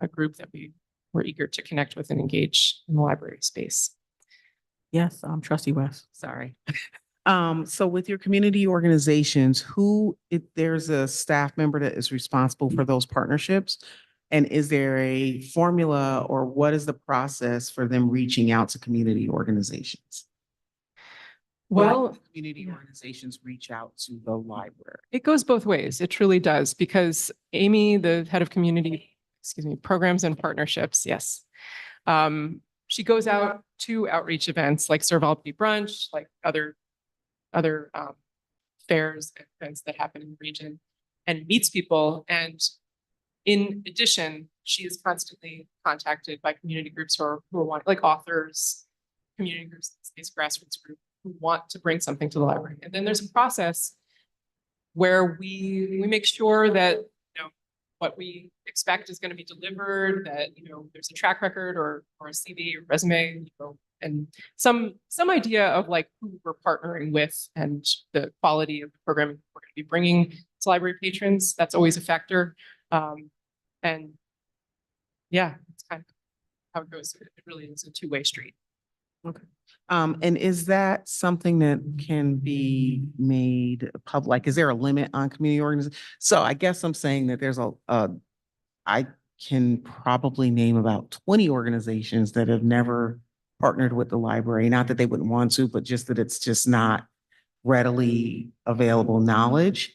[SPEAKER 5] group that we're eager to connect with and engage in the library space.
[SPEAKER 2] Yes, Trustee West.
[SPEAKER 9] Sorry. So with your community organizations, if there's a staff member that is responsible for those partnerships, and is there a formula or what is the process for them reaching out to community organizations?
[SPEAKER 5] Well,
[SPEAKER 9] Community organizations reach out to the library.
[SPEAKER 5] it goes both ways. It truly does, because Amy, the head of programs and partnerships, yes. She goes out to outreach events like Serve Albany Brunch, like other fairs and events that happen in the region, and meets people. And in addition, she is constantly contacted by community groups who want, like authors, community groups, this grassroots group, who want to bring something to the library. And then there's a process where we make sure that, you know, what we expect is going to be delivered, that, you know, there's a track record or a CV or resume, you know, and some idea of like who we're partnering with and the quality of the programming we're going to be bringing to library patrons. That's always a factor. And yeah, it's kind of how it goes. It really is a two-way street.
[SPEAKER 9] Okay. And is that something that can be made public? Like, is there a limit on community organizations? So I guess I'm saying that there's I can probably name about 20 organizations that have never partnered with the library. Not that they wouldn't want to, but just that it's just not readily available knowledge.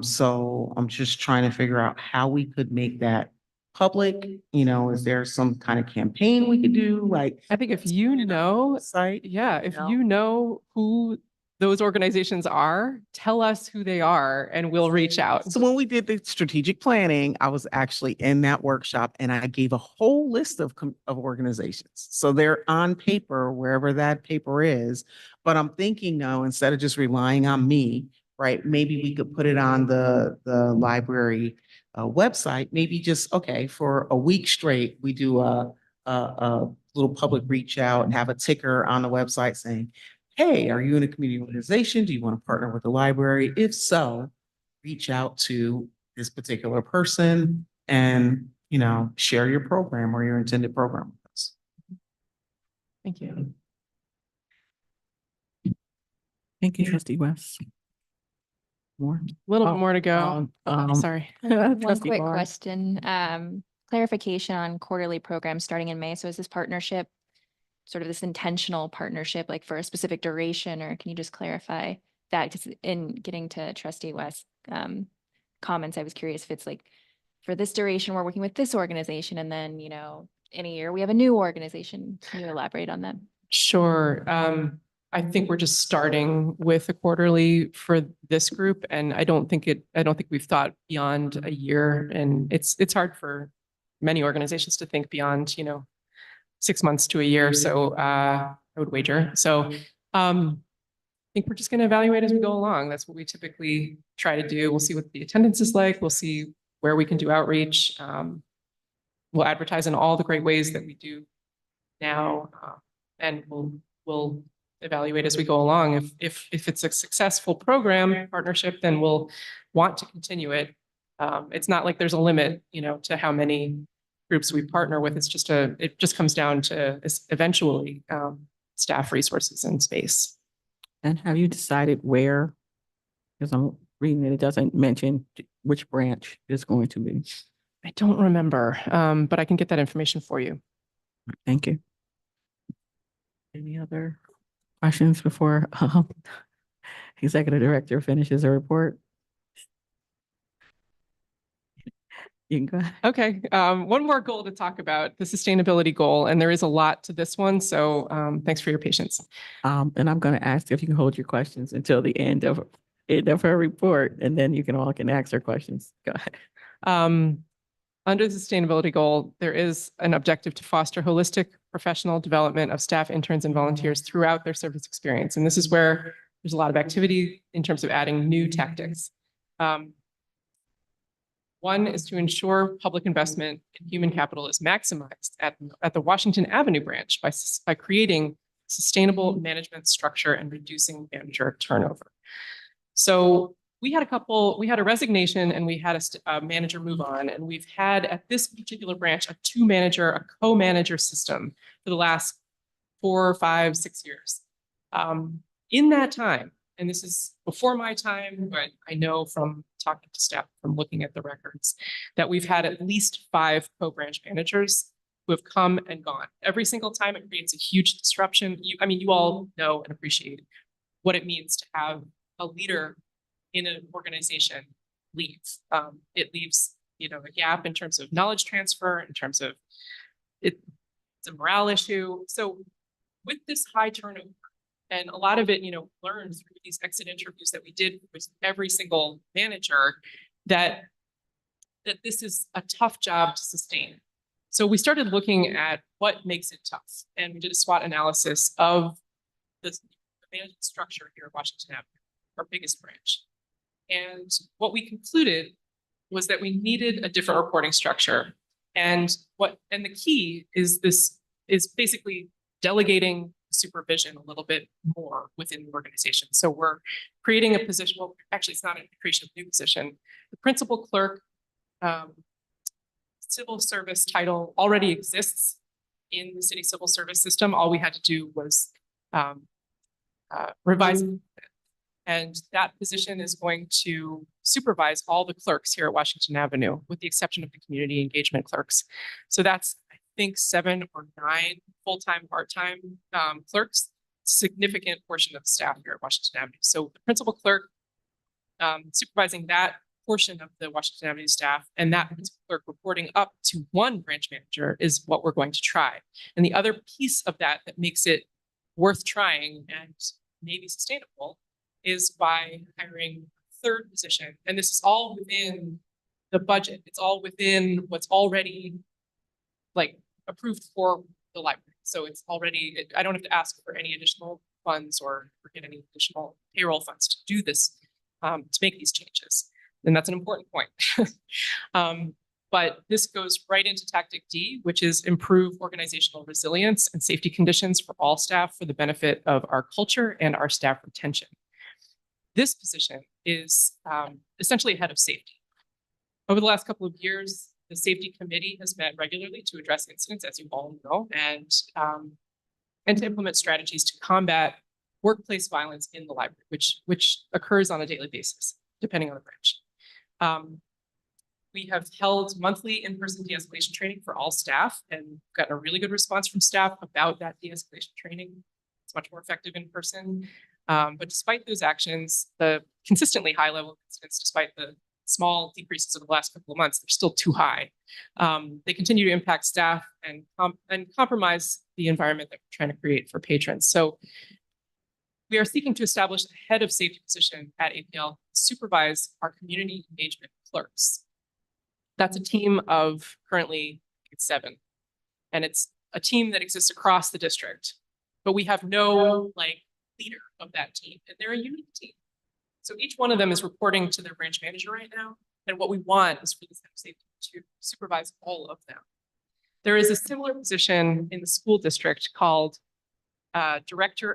[SPEAKER 9] So I'm just trying to figure out how we could make that public. You know, is there some kind of campaign we could do? Like,
[SPEAKER 5] I think if you know,
[SPEAKER 9] site?
[SPEAKER 5] yeah, if
[SPEAKER 9] No.
[SPEAKER 5] you know who those organizations are, tell us who they are and we'll reach out.
[SPEAKER 9] So when we did the strategic planning, I was actually in that workshop and I gave a whole list of organizations. So they're on paper, wherever that paper is. But I'm thinking now, instead of just relying on me, right, maybe we could put it on the library website, maybe just, okay, for a week straight, we do a little public reach out and have a ticker on the website saying, hey, are you in a community organization? Do you want to partner with the library? If so, reach out to this particular person and, you know, share your program or your intended program with us.
[SPEAKER 5] Thank you.
[SPEAKER 2] Thank you, Trustee West. More?
[SPEAKER 5] A little bit more to go. Sorry.
[SPEAKER 8] One
[SPEAKER 2] Trustee
[SPEAKER 8] quick
[SPEAKER 2] Barr.
[SPEAKER 8] question, clarification on quarterly programs starting in May. So is this partnership sort of this intentional partnership, like for a specific duration, or can you just clarify that? Because in getting to Trustee West comments, I was curious if it's like, for this duration, we're working with this organization, and then, you know, in a year, we have a new organization. Can you elaborate on that?
[SPEAKER 5] Sure. I think we're just starting with a quarterly for this group, and I don't think we've thought beyond a year, and it's hard for many organizations to think beyond, you know, 6 months to a year. So I would wager. So I think we're just going to evaluate as we go along. That's what we typically try to do. We'll see what the attendance is like. We'll see where we can do outreach. We'll advertise in all the great ways that we do now, and we'll evaluate as we go along. If it's a successful program partnership, then we'll want to continue it. It's not like there's a limit, to how many groups we partner with. It just comes down to eventually staff resources and space.
[SPEAKER 2] And have you decided where? Because I'm reading it doesn't mention which branch is going to be.
[SPEAKER 5] I don't remember, but I can get that information for you.
[SPEAKER 2] Thank you. Any other questions before Executive Director finishes her report? You can go ahead.
[SPEAKER 5] Okay, one more goal to talk about, the sustainability goal, and there is a lot to this one, so thanks for your patience.
[SPEAKER 2] And I'm going to ask if you can hold your questions until the end of her report, and then you all can ask her questions. Go ahead.
[SPEAKER 5] Under the sustainability goal, there is an objective to foster holistic professional development of staff, interns, and volunteers throughout their service experience. And this is where there's a lot of activity in terms of adding new tactics. One is to ensure public investment in human capital is maximized at the Washington Avenue branch by creating sustainable management structure and reducing manager turnover. So we had a resignation and we had a manager move on, and we've had at this particular branch a co-manager system for the last 4, 5, 6 years. In that time, and this is before my time, but I know from talking to staff, from looking at the records, that we've had at least 5 co-branch managers who have come and gone. Every single time it creates a huge disruption. You all know and appreciate what it means to have a leader in an organization leave. It leaves, a gap in terms of knowledge transfer, in terms of it's a morale issue. So with this high turnover, and a lot of it, learned through these exit interviews that we did with every single manager, that this is a tough job to sustain. So we started looking at what makes it tough, and we did a SWOT analysis of the management structure here at Washington Avenue, our biggest branch. And what we concluded was that we needed a different reporting structure. And the key is basically delegating supervision a little bit more within the organization. So we're creating a position, well, actually it's not a creation of a new position. The principal clerk civil service title already exists in the city civil service system. All we had to do was revise it. And that position is going to supervise all the clerks here at Washington Avenue, with the exception of the community engagement clerks. So that's, I think, 7 or 9 full-time, part-time clerks, significant portion of the staff here at Washington Avenue. So the principal clerk supervising that portion of the Washington Avenue staff, and that principal clerk reporting up to one branch manager is what we're going to try. And the other piece of that makes it worth trying and maybe sustainable is by hiring a 3rd position. And this is all within the budget. It's all within what's already approved for the library. So it's already, I don't have to ask for any additional funds or get any additional payroll funds to do this, to make these changes. And that's an important point. But this goes right into tactic D, which is improve organizational resilience and safety conditions for all staff for the benefit of our culture and our staff retention. This position is essentially head of safety. Over the last couple of years, the safety committee has met regularly to address incidents, as you all know, and to implement strategies to combat workplace violence in the library, which occurs on a daily basis, depending on the branch. We have held monthly in-person de-escalation training for all staff and gotten a really good response from staff about that de-escalation training. It's much more effective in person. But despite those actions, the consistently high level of incidents, despite the small decreases over the last couple of months, they're still too high. They continue to impact staff and compromise the environment that we're trying to create for patrons. So we are seeking to establish a head of safety position at APL to supervise our community engagement clerks. That's a team of currently 7, and it's a team that exists across the district, but we have no leader of that team, and they're a unique team. So each one of them is reporting to their branch manager right now, and what we want is for this head of safety to supervise all of them. There is a similar position in the school district called director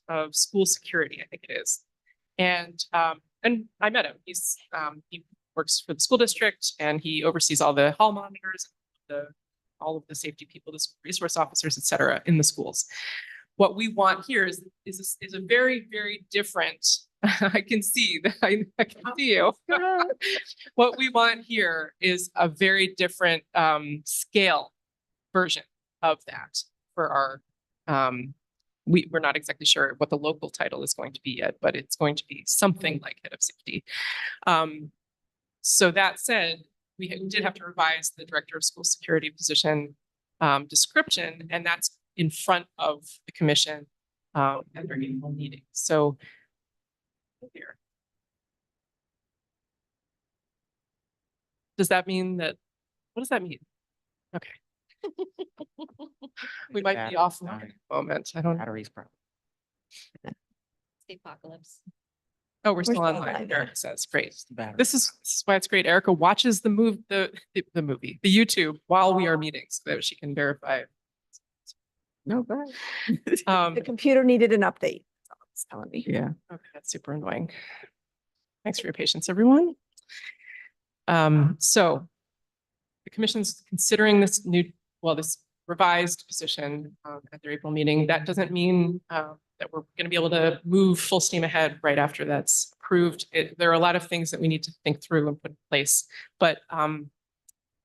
[SPEAKER 5] of school security, I think it is. And I met him. He works for the school district and he oversees all the hall monitors, all of the safety people, the resource officers, et cetera, in the schools. What we want here is a very, very different, I can see that I can see you. What we want here is a very different scale version of that for our, we're not exactly sure what the local title is going to be yet, but it's going to be something like head of safety. So that said, we did have to revise the director of school security position description, and that's in front of the commission at their annual meeting. So here. Does that mean that, what does that mean? Okay. We might be off a moment. I don't know.
[SPEAKER 9] Batteries problem.
[SPEAKER 3] The apocalypse.
[SPEAKER 5] Oh, we're still
[SPEAKER 10] still
[SPEAKER 5] online.
[SPEAKER 10] live.
[SPEAKER 5] Erica says, great.
[SPEAKER 9] Battery.
[SPEAKER 5] This is why it's great. Erica watches the movie, the YouTube while we are meeting so that she can verify.
[SPEAKER 9] No, go ahead.
[SPEAKER 10] The computer needed an update. That's all it's telling me.
[SPEAKER 9] Yeah.
[SPEAKER 5] Okay, that's super annoying. Thanks for your patience, everyone. So the commission's considering this this revised position at their April meeting. That doesn't mean that we're going to be able to move full steam ahead right after that's approved. There are a lot of things that we need to think through and put in place. But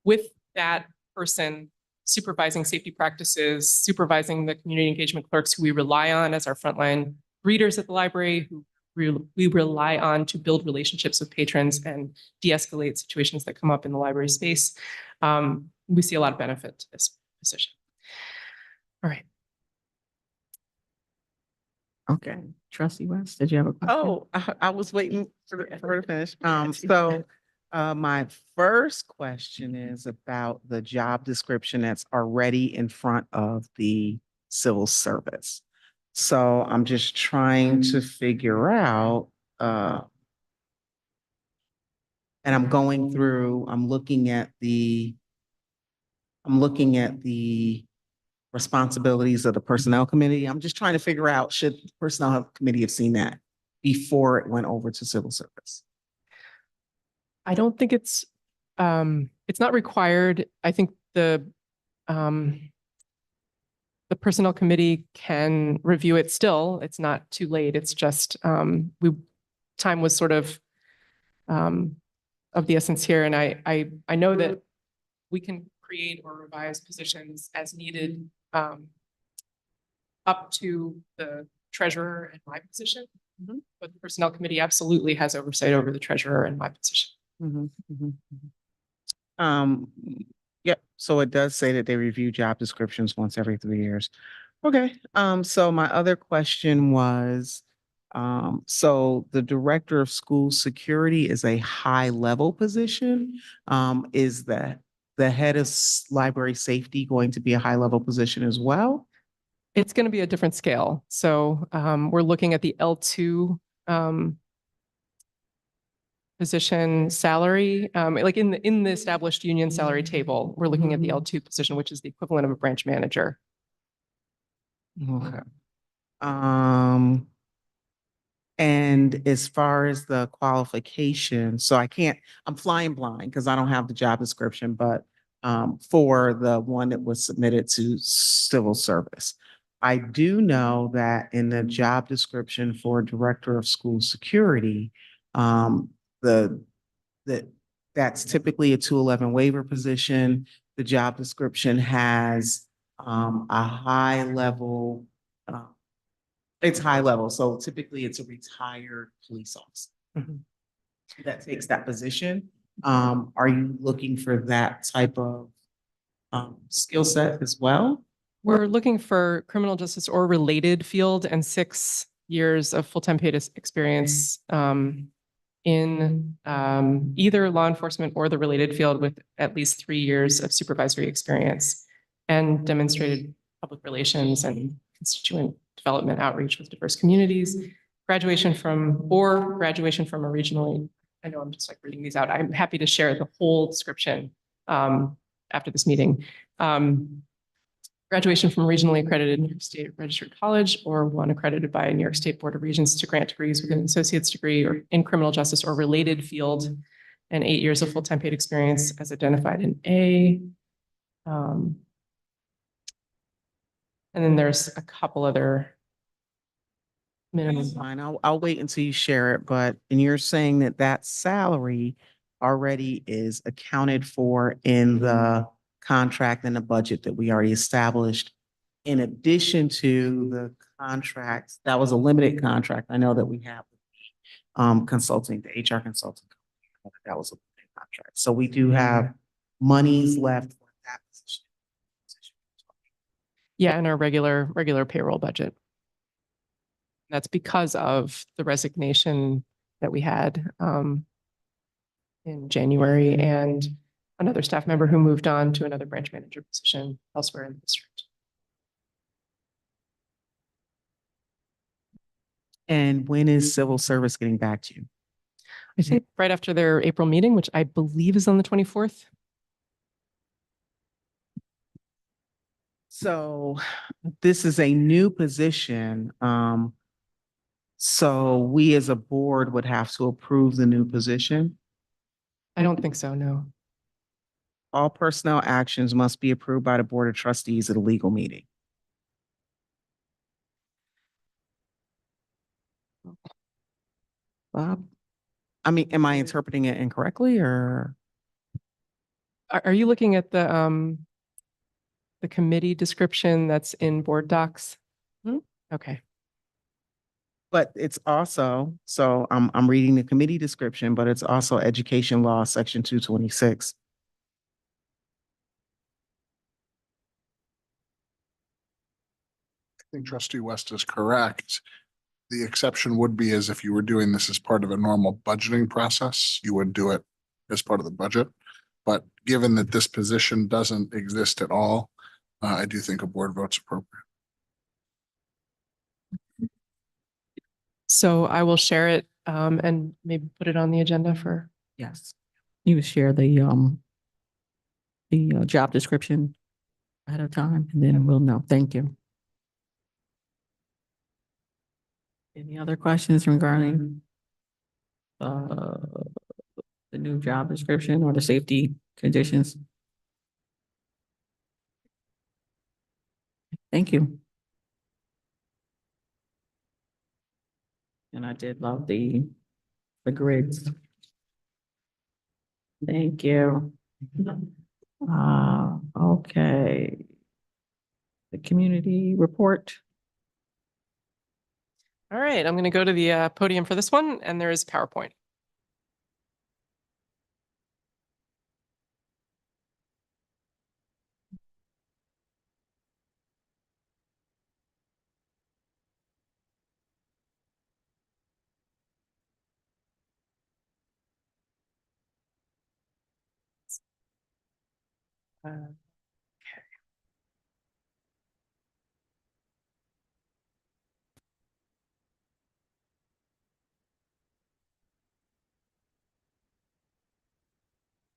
[SPEAKER 5] with that person supervising safety practices, supervising the community engagement clerks who we rely on as our frontline readers at the library, who we rely on to build relationships with patrons and de-escalate situations that come up in the library space, we see a lot of benefit to this position. All right.
[SPEAKER 9] Okay. Trustee West, did you have a question? Oh, I was waiting for her to finish. My first question is about the job description that's already in front of the civil service. So I'm just trying to figure out, and I'm going through, I'm looking at the responsibilities of the personnel committee. I'm just trying to figure out, should the personnel committee have seen that before it went over to civil service?
[SPEAKER 5] I don't think it's not required. I think the personnel committee can review it still. It's not too late. It's just time was sort of the essence here. And I know that we can create or revise positions as needed up to the treasurer and my position. But the personnel committee absolutely has oversight over the treasurer and my position.
[SPEAKER 9] Yep. So it does say that they review job descriptions once every 3 years. Okay. So my other question was, so the director of school security is a high level position. Is the head of library safety going to be a high level position as well?
[SPEAKER 5] It's going to be a different scale. So we're looking at the L2 position salary, like in the established union salary table, we're looking at the L2 position, which is the equivalent of a branch manager.
[SPEAKER 9] Okay. And as far as the qualification, so I'm flying blind because I don't have the job description, but for the one that was submitted to civil service, I do know that in the job description for director of school security, that's typically a 211 waiver position. The job description has a high level, it's high level. So typically it's a retired police officer that takes that position. Are you looking for that type of skill set as well?
[SPEAKER 5] We're looking for criminal justice or related field and 6 years of full-time paid experience in either law enforcement or the related field with at least 3 years of supervisory experience and demonstrated public relations and constituent development outreach with diverse communities, graduation from a regionally, I know I'm just like reading these out. I'm happy to share the whole description after this meeting. graduation from regionally accredited New York State registered college, or one accredited by New York State Board of Regents to grant degrees with an associate's degree or in criminal justice or related field, and 8 years of full-time paid experience as identified in A. And then there's a couple other minimum.
[SPEAKER 9] That's fine. I'll wait until you share it, but, and you're saying that that salary already is accounted for in the contract and the budget that we already established. In addition to the contracts, that was a limited contract. I know that we have consulting, the HR consulting. That was a limited contract. So we do have monies left for that position.
[SPEAKER 5] Yeah, in our regular payroll budget. That's because of the resignation that we had in January and another staff member who moved on to another branch manager position elsewhere in the district.
[SPEAKER 9] And when is civil service getting back to you?
[SPEAKER 5] I think right after their April meeting, which I believe is on the 24th.
[SPEAKER 9] So this is a new position. So we as a board would have to approve the new position.
[SPEAKER 5] I don't think so, no.
[SPEAKER 9] All personnel actions must be approved by the Board of Trustees at a legal meeting. Bob? I mean, am I interpreting it incorrectly or?
[SPEAKER 5] Are you looking at the committee description that's in board docs?
[SPEAKER 9] Hmm.
[SPEAKER 5] Okay.
[SPEAKER 9] But it's also, so I'm reading the committee description, but it's also education law, section 226.
[SPEAKER 11] I think Trustee West is correct. The exception would be as if you were doing this as part of a normal budgeting process, you would do it as part of the budget. But given that this position doesn't exist at all, I do think a board vote's appropriate.
[SPEAKER 5] So I will share it and maybe put it on the agenda for.
[SPEAKER 2] Yes. You would share the job description ahead of time, and then we'll know. Thank you. Any other questions regarding the new job description or the safety conditions? Thank you. And I did love the grids. Thank you. Okay. The community report.
[SPEAKER 5] All right, I'm going to go to the podium for this one, and there is PowerPoint.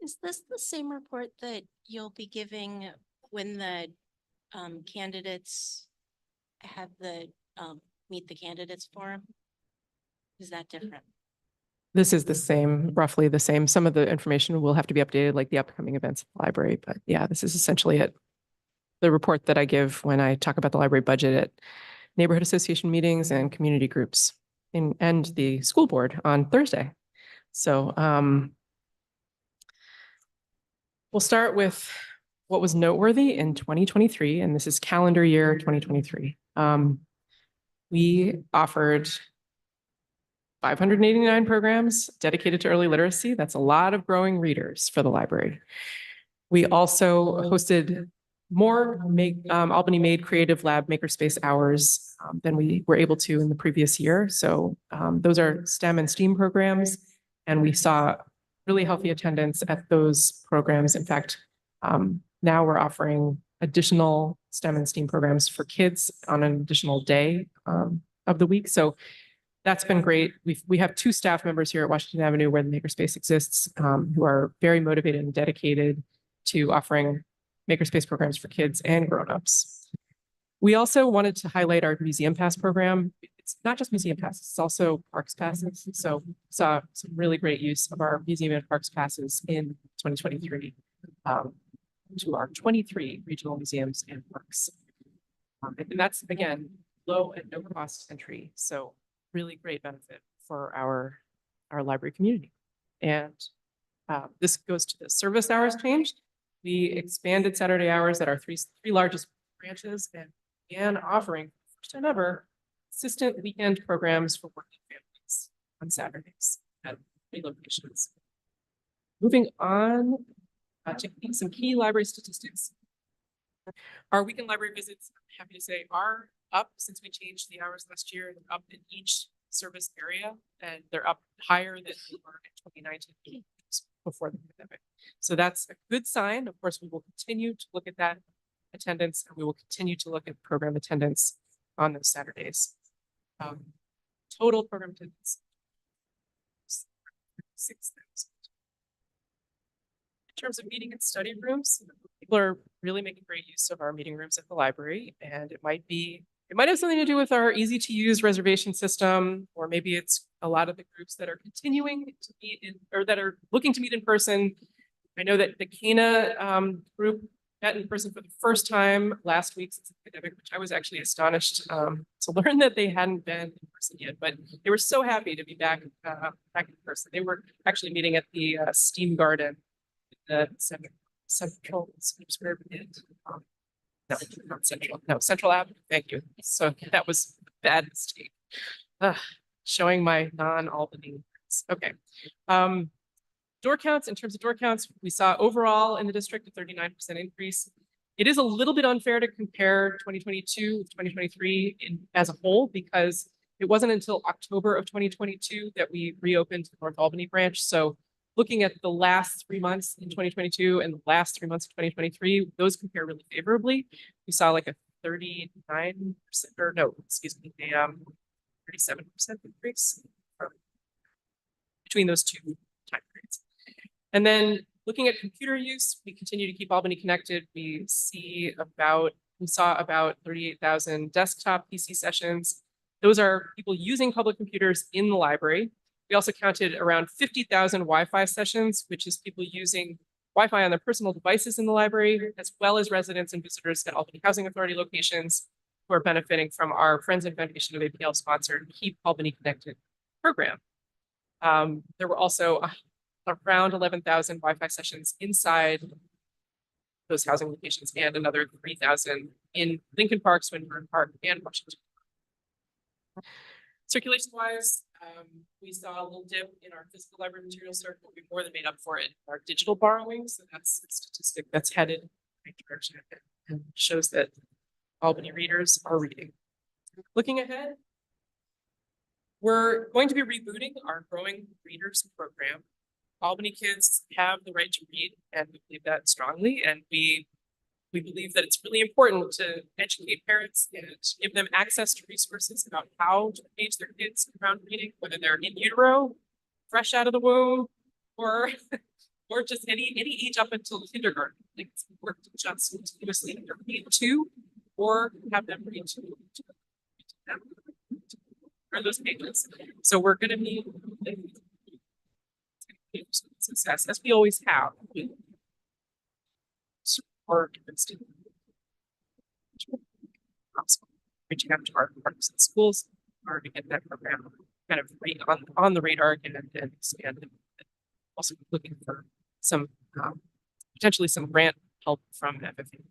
[SPEAKER 3] Is this the same report that you'll be giving when the candidates have the meet the candidates forum? Is that different?
[SPEAKER 5] This is the same, roughly the same. Some of the information will have to be updated, like the upcoming events at the library. But yeah, this is essentially it. The report that I give when I talk about the library budget at neighborhood association meetings and community groups and the school board on Thursday. So we'll start with what was noteworthy in 2023, and this is calendar year 2023. We offered 589 programs dedicated to early literacy. That's a lot of growing readers for the library. We also hosted more Albany-made creative lab makerspace hours than we were able to in the previous year. So those are STEM and STEAM programs, and we saw really healthy attendance at those programs. In fact, now we're offering additional STEM and STEAM programs for kids on an additional day of the week. So that's been great. We have 2 staff members here at Washington Avenue, where the makerspace exists, who are very motivated and dedicated to offering makerspace programs for kids and grownups. We also wanted to highlight our Museum Pass program. It's not just Museum Passes, it's also Parks Passes. So saw some really great use of our Museum and Parks Passes in 2023 to our 23 regional museums and parks. And that's, again, low and no cost entry. So really great benefit for our library community. And this goes to the service hours change. We expanded Saturday hours at our three largest branches and began offering, first time ever, consistent weekend programs for working families on Saturdays at 3 locations. Moving on to some key library statistics. Our weekend library visits, I'm happy to say, are up since we changed the hours last year. They're up in each service area, and they're up higher than they were in 2019 before the pandemic. So that's a good sign. Of course, we will continue to look at that attendance, and we will continue to look at program attendance on those Saturdays. Total program attendance, 6,000. In terms of meeting and study rooms, people are really making great use of our meeting rooms at the library, and it might have something to do with our easy to use reservation system, or maybe it's a lot of the groups that are continuing to meet in, or that are looking to meet in person. I know that the Cana group met in person for the first time last week since the pandemic, which I was actually astonished to learn that they hadn't been in person yet, but they were so happy to be back in person. They were actually meeting at the Steam Garden, the Central Square. No, not Central. No, Central Avenue. Thank you. So that was a bad mistake. Showing my non-Albany. Okay. Door counts, in terms of door counts, we saw overall in the district a 39% increase. It is a little bit unfair to compare 2022 with 2023 as a whole, because it wasn't until October of 2022 that we reopened the North Albany branch. So looking at the last 3 months in 2022 and the last 3 months of 2023, those compare really favorably. We saw like a 39%, or no, excuse me, a 37% increase between those two time periods. And then looking at computer use, we continue to keep Albany connected. We saw about 38,000 desktop PC sessions. Those are people using public computers in the library. We also counted around 50,000 Wi-Fi sessions, which is people using Wi-Fi on their personal devices in the library, as well as residents and visitors at Albany Housing Authority locations who are benefiting from our Friends and Foundation of APL sponsored Keep Albany Connected program. There were also around 11,000 Wi-Fi sessions inside those housing locations, and another 3,000 in Lincoln Park, Swinburne Park, and Washington. Circulation-wise, we saw a little dip in our physical library material cert, but we more than made up for it in our digital borrowings. So that's a statistic that's headed in the right direction and shows that Albany readers are reading. Looking ahead, we're going to be rebooting our Growing Readers program. Albany kids have the right to read, and we believe that strongly. And we believe that it's really important to educate parents and give them access to resources about how to engage their kids around reading, whether they're in utero, fresh out of the womb, or just any age up until kindergarten. Like, it's important to just continuously either read to, or have them read to them or those pages. So we're going to be success, as we always have. Reaching out to our partners in schools or to get that program kind of on the radar and expand. And also looking for some potentially some grant help from FFA.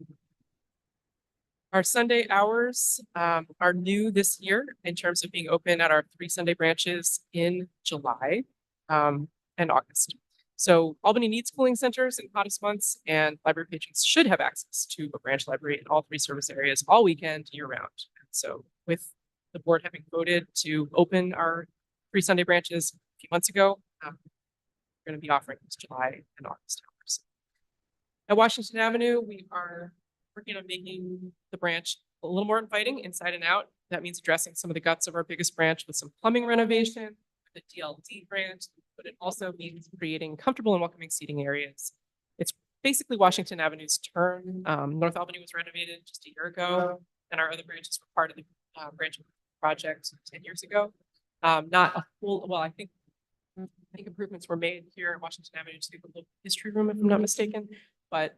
[SPEAKER 5] Our Sunday hours are new this year in terms of being open at our 3 Sunday branches in July and August. So Albany needs schooling centers in hottest months, and library patrons should have access to a branch library in all 3 service areas all weekend, year round. And so with the board having voted to open our 3 Sunday branches a few months ago, we're going to be offering this July and August hours. At Washington Avenue, we are working on making the branch a little more inviting inside and out. That means addressing some of the guts of our biggest branch with some plumbing renovation, the DLD grant, but it also means creating comfortable and welcoming seating areas. It's basically Washington Avenue's turn. North Albany was renovated just a year ago, and our other branches were part of the branch project 10 years ago. Not a full, well, I think improvements were made here at Washington Avenue to the local history room, if I'm not mistaken, but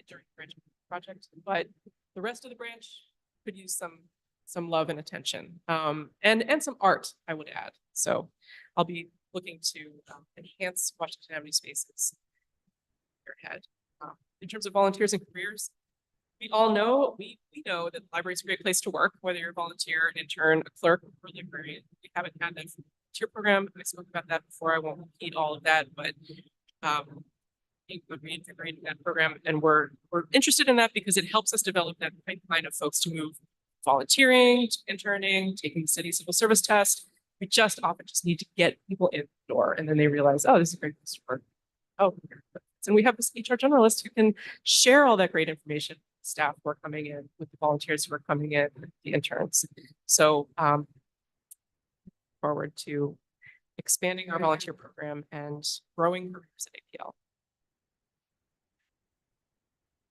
[SPEAKER 5] during the branch project. But the rest of the branch could use some love and attention, and some art, I would add. So I'll be looking to enhance Washington Avenue spaces ahead. In terms of volunteers and careers, we all know, we know that the library is a great place to work, whether you're a volunteer, an intern, a clerk, or a librarian. We haven't had that volunteer program. I spoke about that before. I won't repeat all of that, but we integrated that program, and we're interested in that because it helps us develop that pipeline of folks to move volunteering, to interning, taking the city civil service test. We just often just need to get people in the door, and then they realize, oh, this is a great place to work. Oh, and we have this HR generalist who can share all that great information with staff who are coming in, with the volunteers who are coming in, the interns. So forward to expanding our volunteer program and growing careers at APL.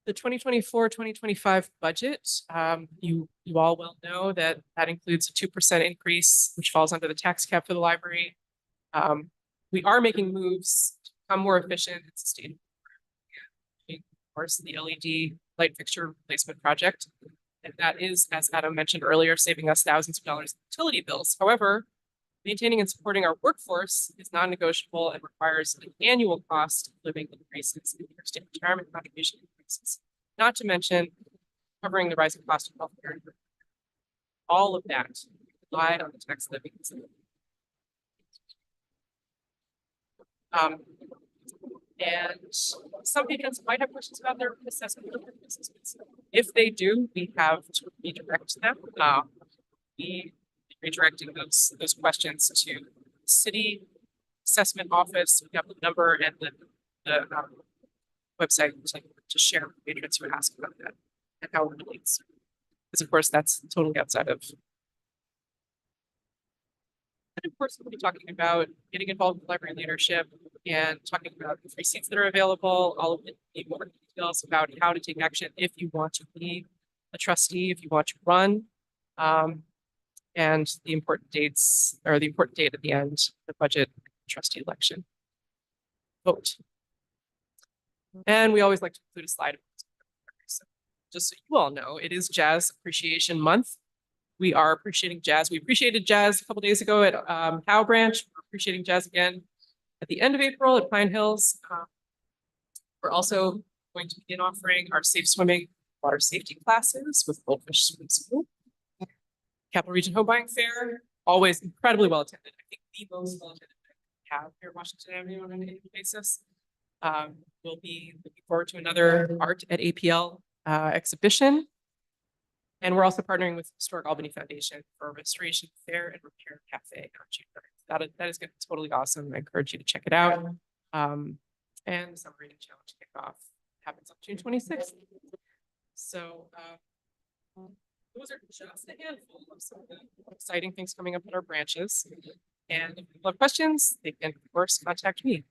[SPEAKER 5] The 2024-2025 budget, you all well know that includes a 2% increase, which falls under the tax cap for the library. We are making moves to become more efficient and sustainable. Of course, the LED light fixture replacement project, and that is, as Adam mentioned earlier, saving us thousands of dollars in utility bills. However, maintaining and supporting our workforce is non-negotiable and requires an annual cost of living increases and state retirement contribution increases, not to mention covering the rising cost of healthcare. All of that relied on the tax levy. And some patrons might have questions about their assessment of their assessments. If they do, we have to redirect them. We redirecting those questions to the city assessment office. We have the number and the website to share with patrons who ask about that and how it relates. Because of course that's totally outside of. And of course, we'll be talking about getting involved with library leadership and talking about the free seats that are available, all of the more details about how to take action if you want to be a trustee, if you want to run, and the important dates, or the important date at the end, the budget trustee election vote. And we always like to include a slide. So just so you all know, it is Jazz Appreciation Month. We are appreciating jazz. We appreciated jazz a couple days ago at Howe Branch. We're appreciating jazz again at the end of April at Pine Hills. We're also going to begin offering our safe swimming water safety classes with Goldfish Swim School. Capital Region Home Buying Fair, always incredibly well attended. I think the most well attended we have here at Washington Avenue on an annual basis. We'll be looking forward to another Art at APL exhibition. And we're also partnering with Historic Albany Foundation for a restoration fair and repair cafe on June 3rd. That is going to be totally awesome. I encourage you to check it out. And the summer reading challenge kickoff happens on June 26th. So those are just a handful of some of the exciting things coming up at our branches. And if people have questions, they can of course contact me.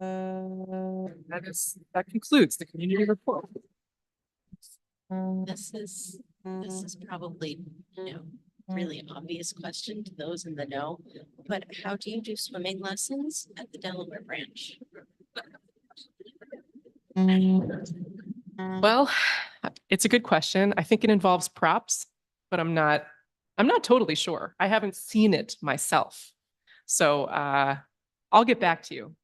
[SPEAKER 5] That concludes the community report.
[SPEAKER 3] This is probably, really obvious question to those in the know, but how do you do swimming lessons at the Delaware branch?
[SPEAKER 5] Well, it's a good question. I think it involves props, but I'm not totally sure. I haven't seen it myself. So I'll get back to you.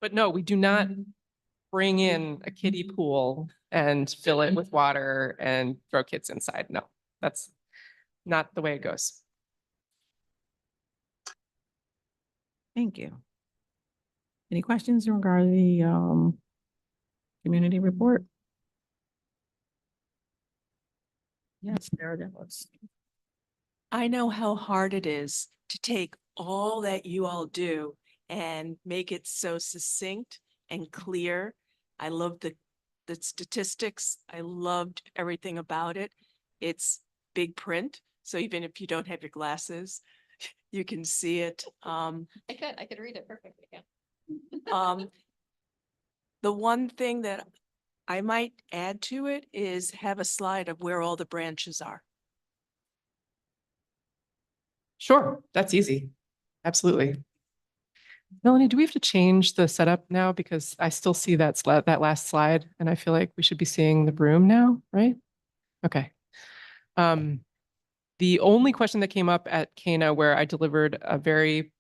[SPEAKER 5] But no, we do not bring in a kiddie pool and fill it with water and throw kids inside. No, that's not the way it goes.
[SPEAKER 2] Thank you. Any questions in regard to the community report? Yes, Sarah Dallas.
[SPEAKER 1] I know how hard it is to take all that you all do and make it so succinct and clear. I love the statistics. I loved everything about it. It's big print. So even if you don't have your glasses, you can see it.
[SPEAKER 4] I could read it perfectly. Yeah.
[SPEAKER 1] The one thing that I might add to it is have a slide of where all the branches are.
[SPEAKER 5] Sure, that's easy. Absolutely. Melanie, do we have to change the setup now? Because I still see that that last slide, and I feel like we should be seeing the broom now, right? Okay. The only question that came up at Cana where I delivered a very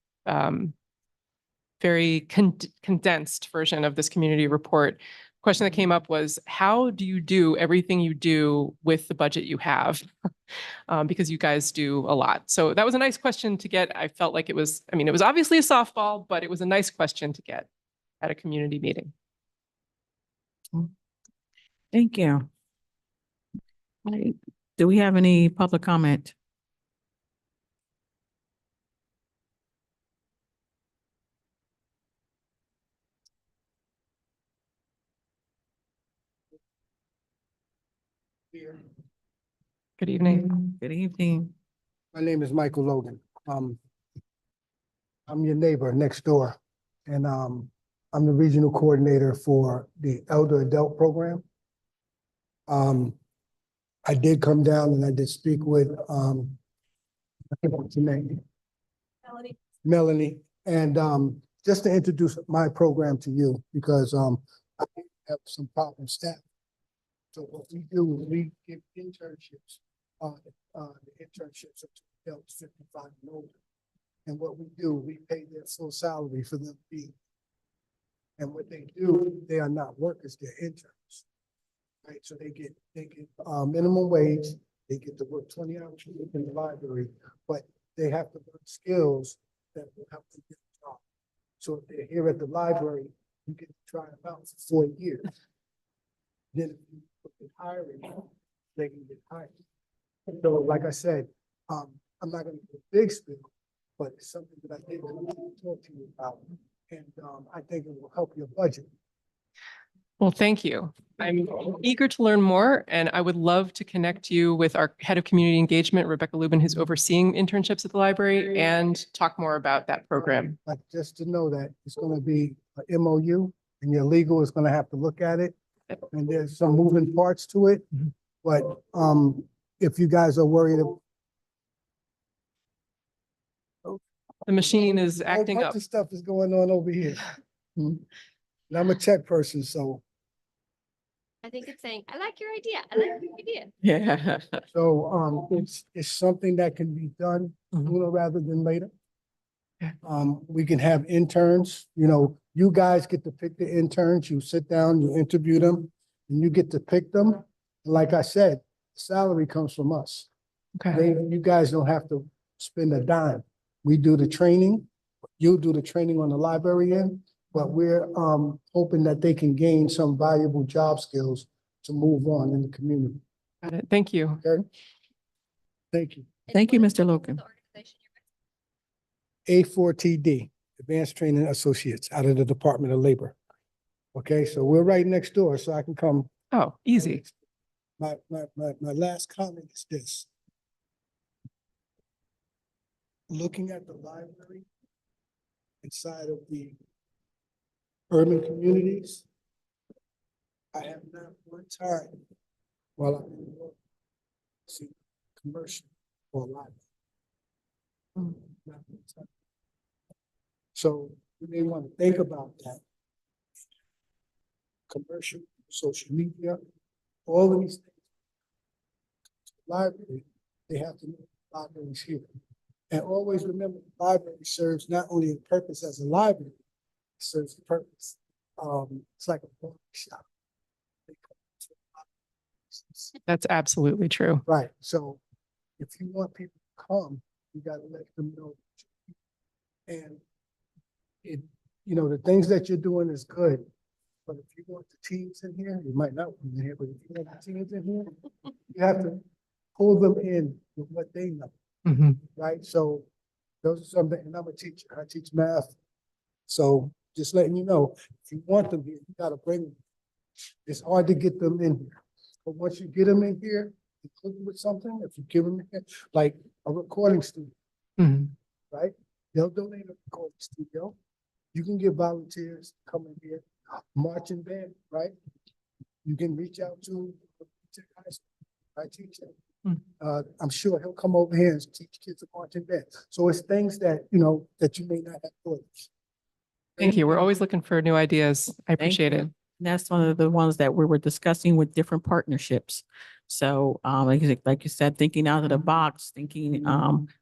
[SPEAKER 5] condensed version of this community report. Question that came up was, how do you do everything you do with the budget you have? Because you guys do a lot. So that was a nice question to get. I felt like it was, I mean, it was obviously a softball, but it was a nice question to get at a community meeting.
[SPEAKER 2] Thank you. Right. Do we have any public comment?
[SPEAKER 5] Good evening.
[SPEAKER 2] Good evening.
[SPEAKER 12] My name is Michael Logan. I'm your neighbor next door, and I'm the regional coordinator for the elder adult program. I did come down and I did speak with I think what's her name? Melanie, and just to introduce my program to you, because I have some problem staff. So what we do is we give internships, the internships are to adults 55 and older. And what we do, we pay their full salary for them to be. And what they do, they are not workers, they're interns. Right, so they get minimum wage, they get to work 20 hours a week in the library, but they have to learn skills that will help them get a job. So if they're here at the library, you get to try them out for 4 years. Then if you look at hiring, they can get hired. So like I said, I'm not gonna do a big spill, but it's something that I did want to talk to you about. And I think it will help your budget.
[SPEAKER 5] Well, thank you. I'm eager to learn more, and I would love to connect you with our head of community engagement, Rebecca Lubin, who's overseeing internships at the library, and talk more about that program.
[SPEAKER 12] But just to know that it's gonna be a MOU, and your legal is gonna have to look at it. And there's some moving parts to it, but if you guys are worried.
[SPEAKER 5] The machine is acting
[SPEAKER 12] All
[SPEAKER 5] up.
[SPEAKER 12] bunch of stuff is going on over here. And I'm a tech person, so.
[SPEAKER 4] I think it's saying, I like your idea. I like your idea.
[SPEAKER 2] Yeah.
[SPEAKER 12] So it's something that can be done sooner rather than later.
[SPEAKER 5] Yeah.
[SPEAKER 12] We can have interns, you guys get to pick the interns, you sit down, you interview them, and you get to pick them. And like I said, salary comes from us.
[SPEAKER 5] Okay.
[SPEAKER 12] You guys don't have to spend a dime. We do the training, you do the training on the library end, but we're hoping that they can gain some valuable job skills to move on in the community.
[SPEAKER 5] Got it. Thank you.
[SPEAKER 12] Okay? Thank you.
[SPEAKER 2] Thank you, Mr. Logan.
[SPEAKER 12] A4TD, Advanced Training Associates, out of the Department of Labor. Okay, so we're right next door, so I can come.
[SPEAKER 5] Oh, easy.
[SPEAKER 12] My last comment is this. Looking at the library inside of the urban communities, I have not one time while I've been working seen commercial or library. Not one time. So you may want to think about that. Commercial, social media, all of these things. Library, they have to know the library's here. And always remember, the library serves not only a purpose as a library, it serves a purpose. It's like a book shop.
[SPEAKER 5] That's absolutely true.
[SPEAKER 12] Right, so if you want people to come, you gotta let them know. And the things that you're doing is good, but if you want the teams in here, you might not want them here, but if you want the teams in here, you have to pull them in with what they know. Right, so those are something, and I'm a teacher, I teach math. So just letting you know, if you want them here, you gotta bring them. It's hard to get them in here, but once you get them in here, you click with something, if you give them, like a recording studio, right? They'll donate a recording studio. You can get volunteers to come in here, marching band, right? You can reach out to my teacher. I'm sure he'll come over here and teach kids a marching band. So it's things that, you know, that you may not have thought of.
[SPEAKER 5] Thank you. We're always looking for new ideas. I
[SPEAKER 2] Thank
[SPEAKER 5] appreciate
[SPEAKER 2] you.
[SPEAKER 5] it.
[SPEAKER 2] And that's one of the ones that we were discussing with different partnerships. So, like you said, thinking out of the box, thinking,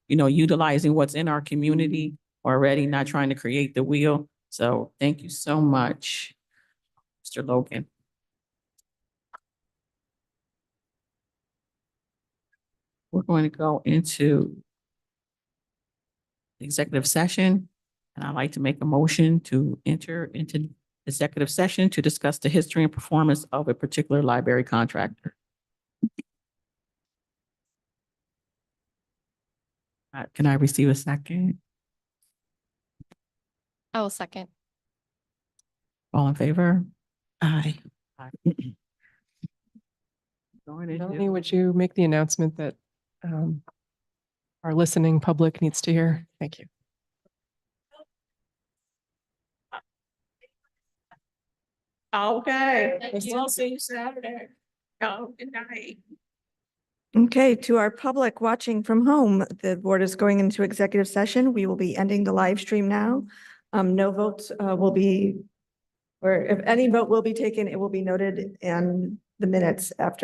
[SPEAKER 2] you know, utilizing what's in our community already, not trying to create the wheel. So thank you so much, Mr. Logan. We're going to go into executive session, and I'd like to make a motion to enter into executive session to discuss the history and performance of a particular library contractor. Can I receive a second?
[SPEAKER 4] I will second.
[SPEAKER 2] All in favor?
[SPEAKER 9] Aye.
[SPEAKER 2] Going into-
[SPEAKER 5] Melanie, would you make the announcement that our listening public needs to hear? Thank you.
[SPEAKER 2] Okay.
[SPEAKER 4] Thank you.
[SPEAKER 2] We'll see you Saturday. Oh, good night.
[SPEAKER 10] Okay, to our public watching from home, the board is going into executive session. We will be ending the live stream now. No votes will be, or if any vote will be taken, it will be noted in the minutes after